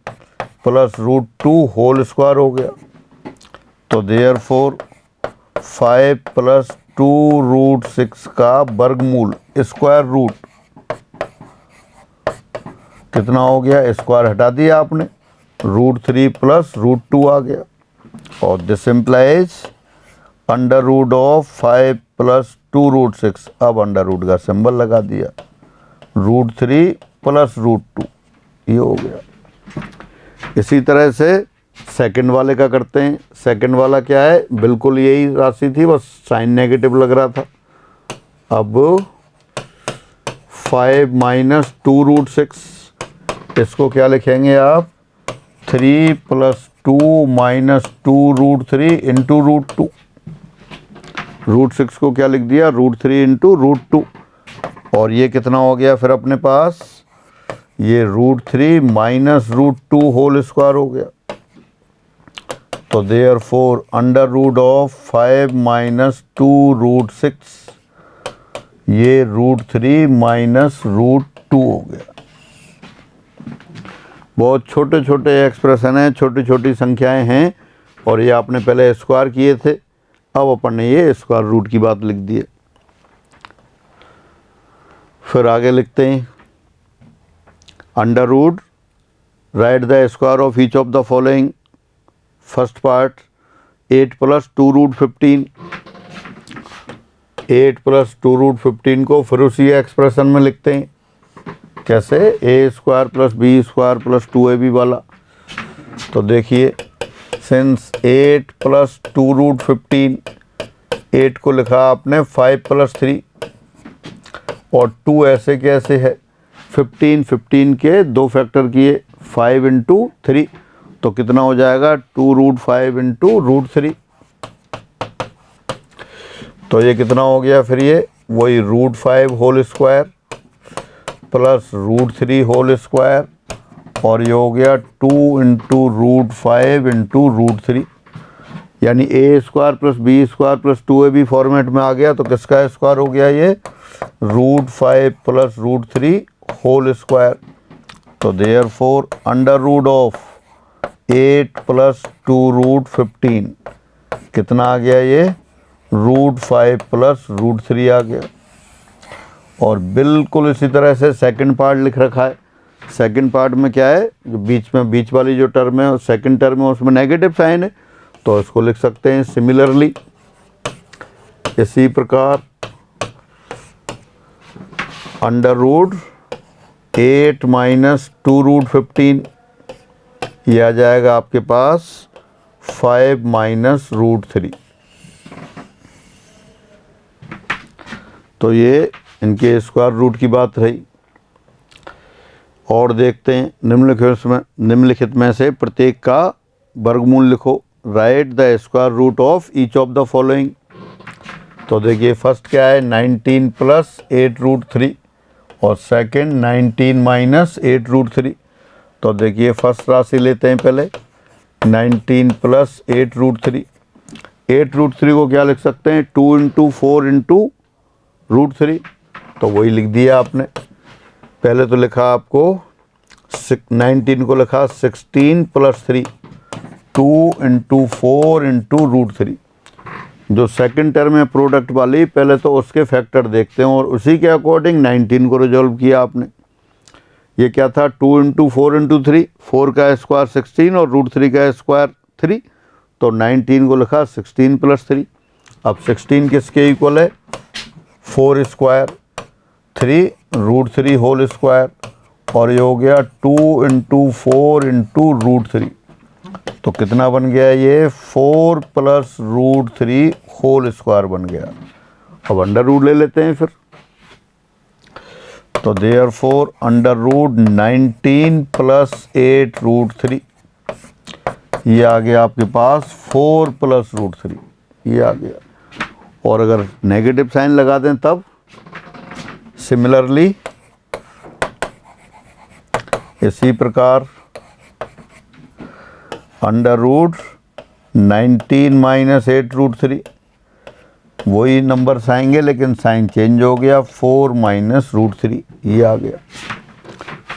[SPEAKER 1] plus root 2 whole square हो गया। तो देयरफॉर 5 प्लस 2 रूट 6 का वर्गमूल स्क्वायर रूट कितना हो गया, स्क्वायर हटा दिया आपने, रूट 3 प्लस रूट 2 आ गया। और this implies under root of 5 plus 2 root 6, अब अंडर रूट का सिंबल लगा दिया, रूट 3 प्लस रूट 2, ये हो गया। इसी तरह से सेकंड वाले का करते हैं। सेकंड वाला क्या है, बिल्कुल यही राशि थी, बस साइन नेगेटिव लग रहा था। अब 5 माइनस 2 रूट 6, इसको क्या लिखेंगे आप, 3 plus 2 minus 2 root 3 into root 2। Root 6 को क्या लिख दिया, रूट 3 इंटू रूट 2, और ये कितना हो गया फिर अपने पास, ये root 3 minus root 2 whole square हो गया। तो therefore under root of 5 minus 2 root 6, ये रूट 3 माइनस रूट 2 हो गया। बहुत छोटे छोटे एक्सप्रेशन हैं, छोटी छोटी संख्याएं हैं, और ये आपने पहले स्क्वायर किए थे, अब अपन ने ये स्क्वायर रूट की बात लिख दी है। फिर आगे लिखते हैं under root, write the square of each of the following. First part 8 plus 2 root 15, 8 plus 2 root 15 को फिर उसी एक्सप्रेशन में लिखते हैं, कैसे, A square plus B square plus 2ab वाला। तो देखिए, सिंस 8 प्लस 2 रूट 15, 8 को लिखा आपने 5 प्लस 3, और 2 ऐसे कैसे है, 15 के 2 फैक्टर किए, 5 इंटू 3, तो कितना हो जाएगा 2 रूट 5 इंटू रूट 3। तो ये कितना हो गया फिर, ये वही root 5 whole square plus root 3 whole square, और ये हो गया 2 इंटू रूट 5 इंटू रूट 3, यानी A square plus B square plus 2ab format में आ गया। तो किसका स्क्वायर हो गया, ये root 5 plus root 3 whole square. तो therefore under root of 8 plus 2 root 15 कितना आ गया, ये रूट 5 प्लस रूट 3 आ गया। और बिल्कुल इसी तरह से सेकंड पार्ट लिख रखा है। सेकंड पार्ट में क्या है, जो बीच वाली जो टर्म है सेकंड टर्म है, उसमें नेगेटिव साइन है, तो इसको लिख सकते हैं सिमिलरली। इसी प्रकार अंडर रूट 8 माइनस 2 रूट 15, ये आ जाएगा आपके पास 5 माइनस रूट 3। तो ये इनके स्क्वायर रूट की बात रही। और देखते हैं निम्नलिखित में से प्रत्येक का वर्गमूल लिखो। Write the square root of each of the following. तो देखिए फर्स्ट क्या है, 19 प्लस 8 रूट 3, और सेकंड 19 माइनस 8 रूट 3। तो देखिए फर्स्ट राशि लेते हैं पहले, 19 प्लस 8√3। 8√3 को क्या लिख सकते हैं, 2 इंटू 4 इंटू √3, तो वही लिख दिया आपने। पहले तो लिखा आपको 19 को लिखा 16 प्लस 3, 2 इंटू 4 इंटू √3। जो सेकंड टर्म है प्रोडक्ट वाली, पहले तो उसके फैक्टर देखते हैं और उसी के अकॉर्डिंग 19 को रिजॉल्व किया आपने। ये क्या था, 2 इंटू 4 इंटू 3, 4 का स्क्वायर 16 और √3 का स्क्वायर 3, तो 19 को लिखा 16 प्लस 3। अब 16 किसके इक्वल है, 4 स्क्वायर 3 √3 होल स्क्वायर, और ये हो गया 2 इंटू 4 इंटू √3, तो कितना बन गया ये, 4 प्लस √3 होल स्क्वायर बन गया। अब अंडर रूट ले लेते हैं फिर, तो देयरफॉर अंडर रूट 19 प्लस 8√3, ये आ गया आपके पास 4 प्लस √3, ये आ गया। और अगर नेगेटिव साइन लगा दें तब सिमिलरली इसी प्रकार अंडर रूट 19 माइनस 8√3, वही नंबर्स आएंगे लेकिन साइन चेंज हो गया, 4 माइनस √3, ये आ गया।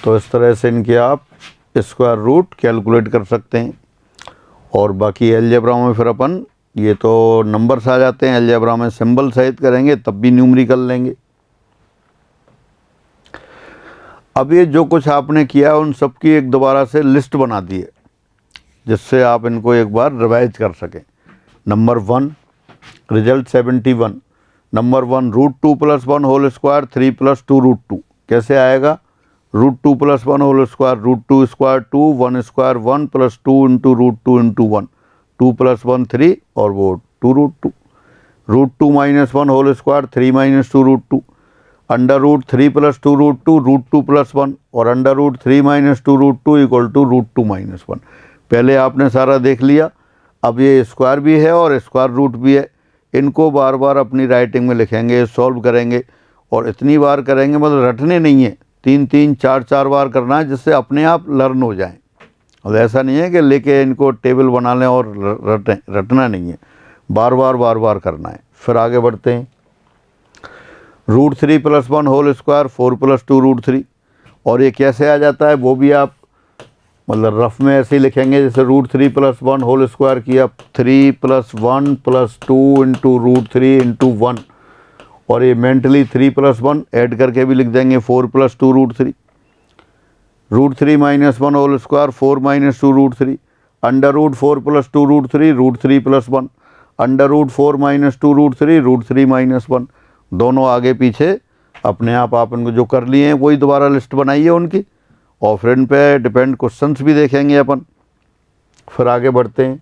[SPEAKER 1] तो इस तरह से इनके आप स्क्वायर रूट कैलकुलेट कर सकते हैं। और बाकी अलजेब्रा में फिर अपन, ये तो नंबर्स आ जाते हैं, अलजेब्रा में सिंबल सहित करेंगे तब भी न्यूमेरिकल लेंगे। अब ये जो कुछ आपने किया उन सब की एक दोबारा से लिस्ट बना दी है, जिससे आप इनको एक बार रिवाइज कर सकें। Number 1 result 71। Number 1 √2 plus 1 whole square 3 plus 2 √2, कैसे आएगा, √2 plus 1 whole square √2 square 2, 1 square 1 plus 2 into √2 into 1, 2 plus 1 3 और वो 2 √2। √2 minus 1 whole square 3 minus 2 √2, under root 3 plus 2 √2 √2 plus 1, और under root 3 minus 2 √2 equal to √2 minus 1। पहले आपने सारा देख लिया। अब ये स्क्वायर भी है और स्क्वायर रूट भी है, इनको बार बार अपनी राइटिंग में लिखेंगे, सॉल्व करेंगे, और इतनी बार करेंगे, मतलब रटने नहीं है, 3-3 4-4 बार करना है, जिससे अपने आप लर्न हो जाएं। और ऐसा नहीं है कि लेके इनको टेबल बना लें और रटना नहीं है, बार बार करना है। फिर आगे बढ़ते हैं। √3 प्लस 1 होल स्क्वायर 4 प्लस 2 √3, और ये कैसे आ जाता है वो भी आप मतलब रफ में ऐसे ही लिखेंगे, जैसे √3 प्लस 1 होल स्क्वायर किया 3 प्लस 1 प्लस 2 इंटू √3 इंटू 1, और ये मेंटली 3 प्लस 1 ऐड करके भी लिख देंगे 4 plus 2 √3। √3 minus 1 whole square 4 minus 2 √3, under root 4 plus 2 √3 √3 plus 1, under root 4 minus 2 √3 √3 minus 1। दोनों आगे पीछे अपने आप इनको जो कर लिए हैं वही दोबारा लिस्ट बनाइए उनकी, और फिर इन पे डिपेंड क्वेश्चंस भी देखेंगे अपन। फिर आगे बढ़ते हैं।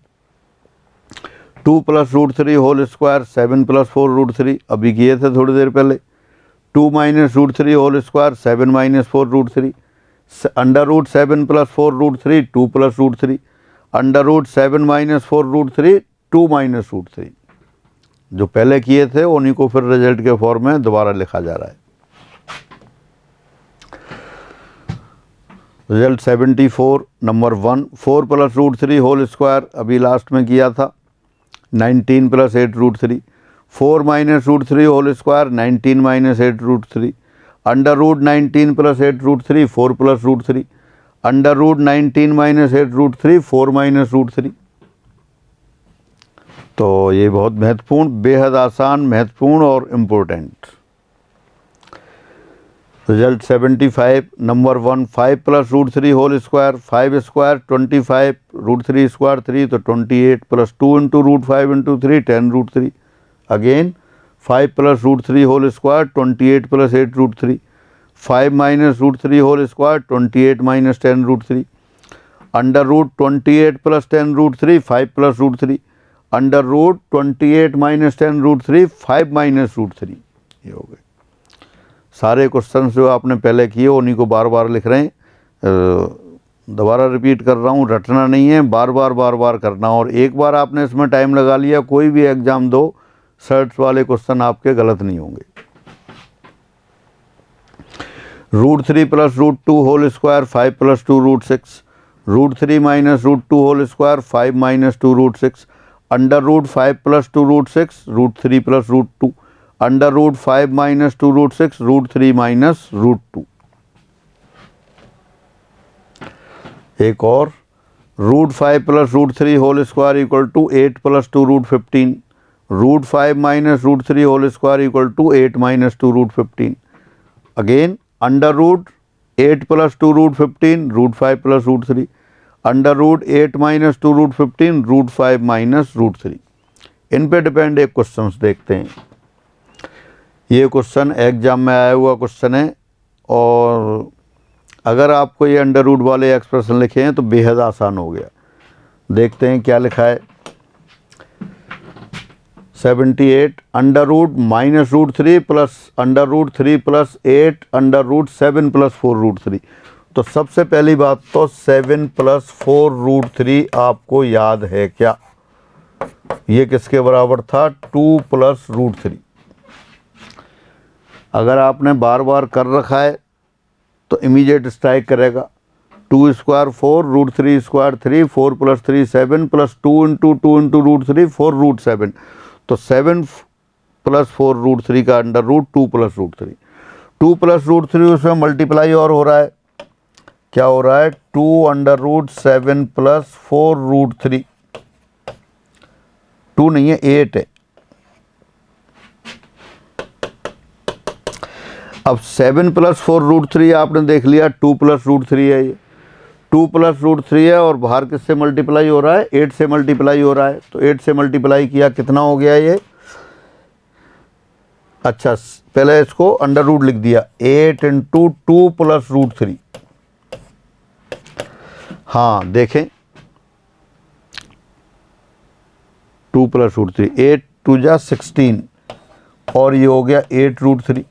[SPEAKER 1] 2 प्लस √3 होल स्क्वायर 7 प्लस 4 √3, अभी किए थे थोड़ी देर पहले। 2 minus √3 whole square 7 minus 4 √3, under root 7 plus 4 √3 2 plus √3, under root 7 minus 4 √3 2 minus √3। जो पहले किए थे उन्हीं को फिर रिजल्ट के फॉर्म में दोबारा लिखा जा रहा है। Result 74। Number 1 4 plus √3 whole square, अभी लास्ट में किया था 19 plus 8 √3, 4 minus √3 whole square 19 minus 8 √3, under root 19 plus 8 √3 4 plus √3, under root 19 minus 8 √3 4 minus √3। तो ये बहुत महत्वपूर्ण, बेहद आसान, महत्वपूर्ण और important. Result 75। Number 1 5 plus √3 whole square 5 square 25 √3 square 3, तो 28 plus 2 into √5 into 3 10 √3। Again 5 plus √3 whole square 28 plus 8 √3, 5 minus √3 whole square 28 minus 10 √3, under root 28 plus 10 √3 5 plus √3, under root 28 minus 10 √3 5 minus √3। ये हो गए सारे क्वेश्चन जो आपने पहले किए, उन्हीं को बार बार लिख रहे हैं। दोबारा रिपीट कर रहा हूँ, रटना नहीं है, बार बार करना। और एक बार आपने इसमें टाइम लगा लिया, कोई भी एग्ज़ाम दो, सर्ट्स वाले क्वेश्चन आपके गलत नहीं होंगे। √3 plus √2 whole square 5 plus 2 √6, √3 minus √2 whole square, 5 minus 2 √6, under root 5 plus 2 √6, √3 plus √2, under root 5 minus 2 √6, √3 minus √2। एक और, √5 plus √3 whole square equal to 8 plus 2 √15, √5 minus √3 whole square equal to 8 minus 2 √15। Again under root 8 plus 2 √15, √5 plus √3, under root 8 minus 2 √15, √5 minus √3। इन पे depend एक question देखते हैं। ये question exam में आया हुआ क्वेश्चन है, और अगर आपको ये अंडर रूट वाले एक्सप्रेशन लिखे हैं तो बेहद आसान हो गया। देखते हैं क्या लिखा है। 78 under root minus √3 plus under root 3 plus 8 under root 7 plus 4 √3। तो सबसे पहली बात तो 7 प्लस 4 √3 आपको याद है क्या? ये किसके बराबर था? 2 प्लस √3। अगर आपने बार बार कर रखा है तो इमीडिएट स्ट्राइक करेगा। 2 square 4, √3 square 3, 4 plus 3 7 plus 2 into 2 into √3 4 √7। तो 7 प्लस 4 √3 का अंडर रूट 2 प्लस √3। 2 प्लस √3 उसमें मल्टीप्लाई और हो रहा है। क्या हो रहा है? 2 अंडर रूट 7 प्लस 4 √3। 2 नहीं है, 8 है। अब 7 प्लस 4 √3 आपने देख लिया, 2 प्लस √3 है। ये 2 प्लस √3 है, और बाहर किससे मल्टीप्लाई हो रहा है? 8 से मल्टीप्लाई हो रहा है। तो 8 से मल्टीप्लाई किया, कितना हो गया ये? अच्छा, पहले इसको अंडर रूट लिख दिया, 8 इंटू 2 प्लस √3। हाँ देखें, 2 प्लस √3, 8 2 जा 16, और ये हो गया 8 √3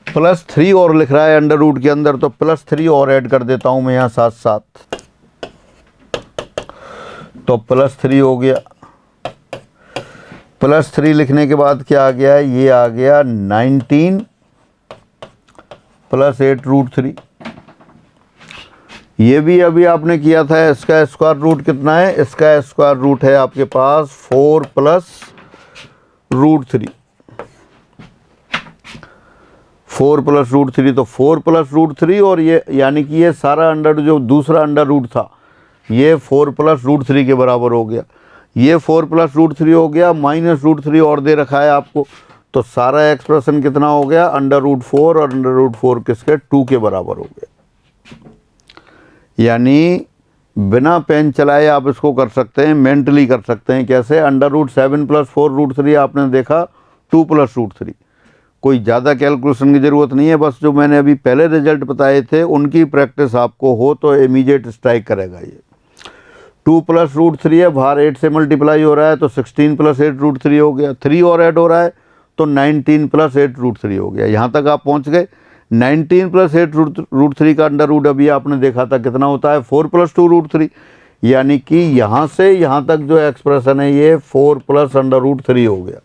[SPEAKER 1] प्लस 3 और लिख रहा है अंडर रूट के अंदर, तो प्लस 3 और ऐड कर देता हूं मैं यहां साथ साथ। तो प्लस 3 हो गया। प्लस 3 लिखने के बाद क्या आ गया? ये आ गया 19 प्लस 8 √3। ये भी अभी आपने किया था। इसका स्क्वायर रूट कितना है? इसका स्क्वायर रूट है आपके पास 4 प्लस √3। 4 प्लस √3, तो 4 प्लस √3, और ये यानी कि ये सारा अंडर जो दूसरा अंडर रूट था ये 4 प्लस √3 के बराबर हो गया। ये 4 प्लस √3 हो गया, माइनस √3 और दे रखा है आपको। तो सारा एक्सप्रेशन कितना हो गया? अंडर रूट 4, और अंडर रूट 4 किसके? 2 के बराबर हो गया। यानी बिना पेन चलाए आप इसको कर सकते हैं, मेंटली कर सकते हैं। कैसे? अंडर रूट 7 प्लस 4 √3 आपने देखा, 2 प्लस √3। कोई ज़्यादा कैलकुलेशन की ज़रूरत नहीं है, बस जो मैंने अभी पहले रिजल्ट बताए थे उनकी प्रैक्टिस आपको हो तो इमीडिएट स्ट्राइक करेगा। ये 2 प्लस √3 है, बाहर 8 से मल्टीप्लाई हो रहा है, तो 16 प्लस 8 √3 हो गया। 3 और ऐड हो रहा है तो 19 प्लस 8 √3 हो गया। यहाँ तक आप पहुँच गए। 19 प्लस 8 √3 का अंडर रूट अभी आपने देखा था कितना होता है? 4 प्लस 2 √3। यानी कि यहाँ से यहाँ तक जो एक्सप्रेशन है ये 4 प्लस अंडर रूट 3 हो गया।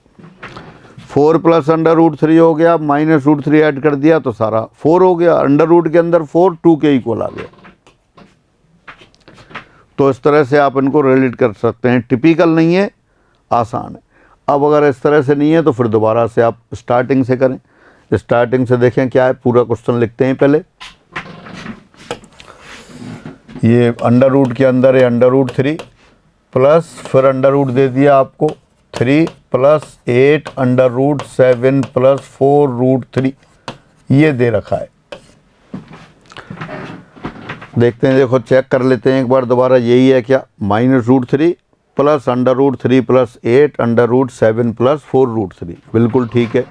[SPEAKER 1] 4 प्लस अंडर रूट 3 हो गया, माइनस √3 ऐड कर दिया तो सारा 4 हो गया। अंडर रूट के अंदर 4 2 के इक्वल आ गया। तो इस तरह से आप इनको रिलेट कर सकते हैं। टिपिकल नहीं है, आसान है। अब अगर इस तरह से नहीं है तो फिर दोबारा से आप स्टार्टिंग से करें। स्टार्टिंग से देखें क्या है, पूरा क्वेश्चन लिखते हैं पहले। ये अंडर रूट के अंदर है अंडर रूट 3 प्लस, फिर अंडर रूट दे दिया आपको 3 प्लस 8 अंडर रूट 7 प्लस 4 √3, ये दे रखा है। देखते हैं, देखो चेक कर लेते हैं एक बार दोबारा। यही है क्या? Minus √3 plus under root 3 plus 8 under root 7 plus 4 √3, बिल्कुल ठीक है।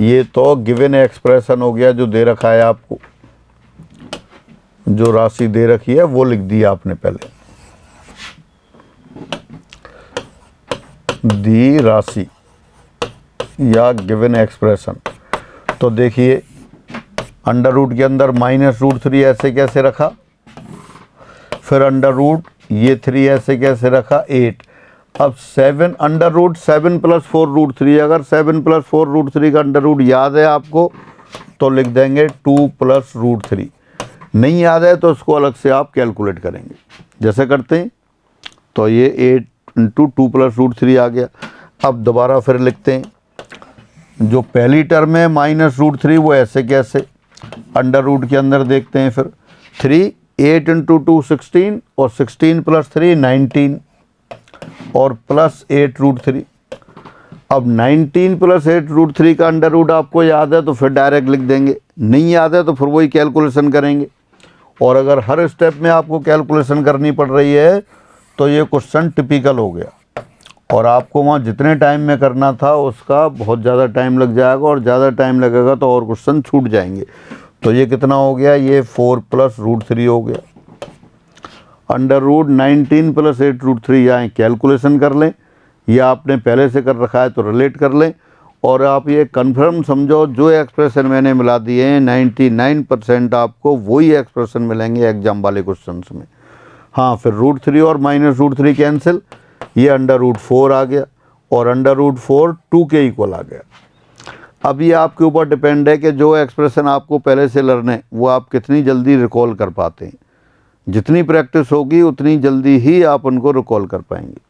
[SPEAKER 1] ये तो गिवन एक्सप्रेशन हो गया जो दे रखा है आपको। जो राशि दे रखी है वो लिख दी आपने पहले, दी राशि या गिवन एक्सप्रेशन। तो देखिए अंडर रूट के अंदर माइनस √3 ऐसे कैसे रखा, फिर अंडर रूट ये 3 ऐसे कैसे रखा, 8। अब 7 अंडर रूट 7 प्लस 4 √3, अगर 7 प्लस 4 √3 का अंडर रूट याद है आपको तो लिख देंगे 2 प्लस √3। नहीं याद है तो उसको अलग से आप कैलकुलेट करेंगे। जैसे करते हैं तो ये 8 इंटू 2 प्लस रूट 3 आ गया। अब दोबारा फिर लिखते हैं, जो पहली टर्म है माइनस रूट 3 वो ऐसे कैसे, अंडर रूट के अंदर देखते हैं फिर 3, 8 इंटू 2 16 और 16 प्लस 3 19 और प्लस 8 रूट 3। अब 19 प्लस 8 रूट 3 का अंडर रूट आपको याद है तो फिर डायरेक्ट लिख देंगे, नहीं याद है तो फिर वही कैलकुलेशन करेंगे। और अगर हर स्टेप में आपको कैलकुलेशन करनी पड़ रही है तो ये क्वेश्चन टिपिकल हो गया, और आपको वहाँ जितने टाइम में करना था उसका बहुत ज़्यादा टाइम लग जाएगा, और ज़्यादा टाइम लगेगा तो और क्वेश्चन छूट जाएंगे। तो ये कितना हो गया, ये 4 प्लस रूट 3 हो गया। अंडर रूट 19 प्लस 8 रूट 3 यहाँ कैलकुलेशन कर लें, या आपने पहले से कर रखा है तो रिलेट कर लें। और आप ये कन्फर्म समझो, जो एक्सप्रेशन मैंने मिला दिए हैं 99% आपको वही एक्सप्रेशन मिलेंगे एग्जाम वाले क्वेश्चन में। हाँ, फिर रूट 3 और माइनस रूट 3 कैंसिल, ये अंडर रूट 4 आ गया, और अंडर रूट 4 2 के इक्वल आ गया। अब ये आपके ऊपर डिपेंड है कि जो एक्सप्रेशन आपको पहले से लर्न है वो आप कितनी जल्दी रिकॉल कर पाते हैं। जितनी प्रैक्टिस होगी उतनी जल्दी ही आप उनको रिकॉल कर पाएंगे।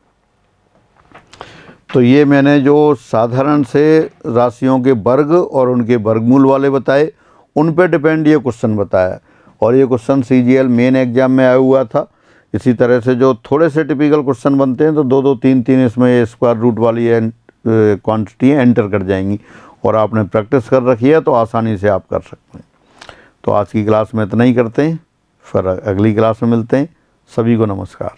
[SPEAKER 1] तो ये मैंने जो साधारण से राशियों के वर्ग और उनके वर्गमूल वाले बताए, उन पे डिपेंड ये क्वेश्चन बताया, और ये क्वेश्चन CGL मेन एग्जाम में आया हुआ था। इसी तरह से जो थोड़े से टिपिकल क्वेश्चन बनते हैं तो 2-2, 3-3 इसमें ये स्क्वायर रूट वाली क्वांटिटी एंटर कर जाएंगी, और आपने प्रैक्टिस कर रखी है तो आसानी से आप कर सकते हैं। तो आज की क्लास में इतना ही करते हैं, फिर अगली क्लास में मिलते हैं। सभी को नमस्कार।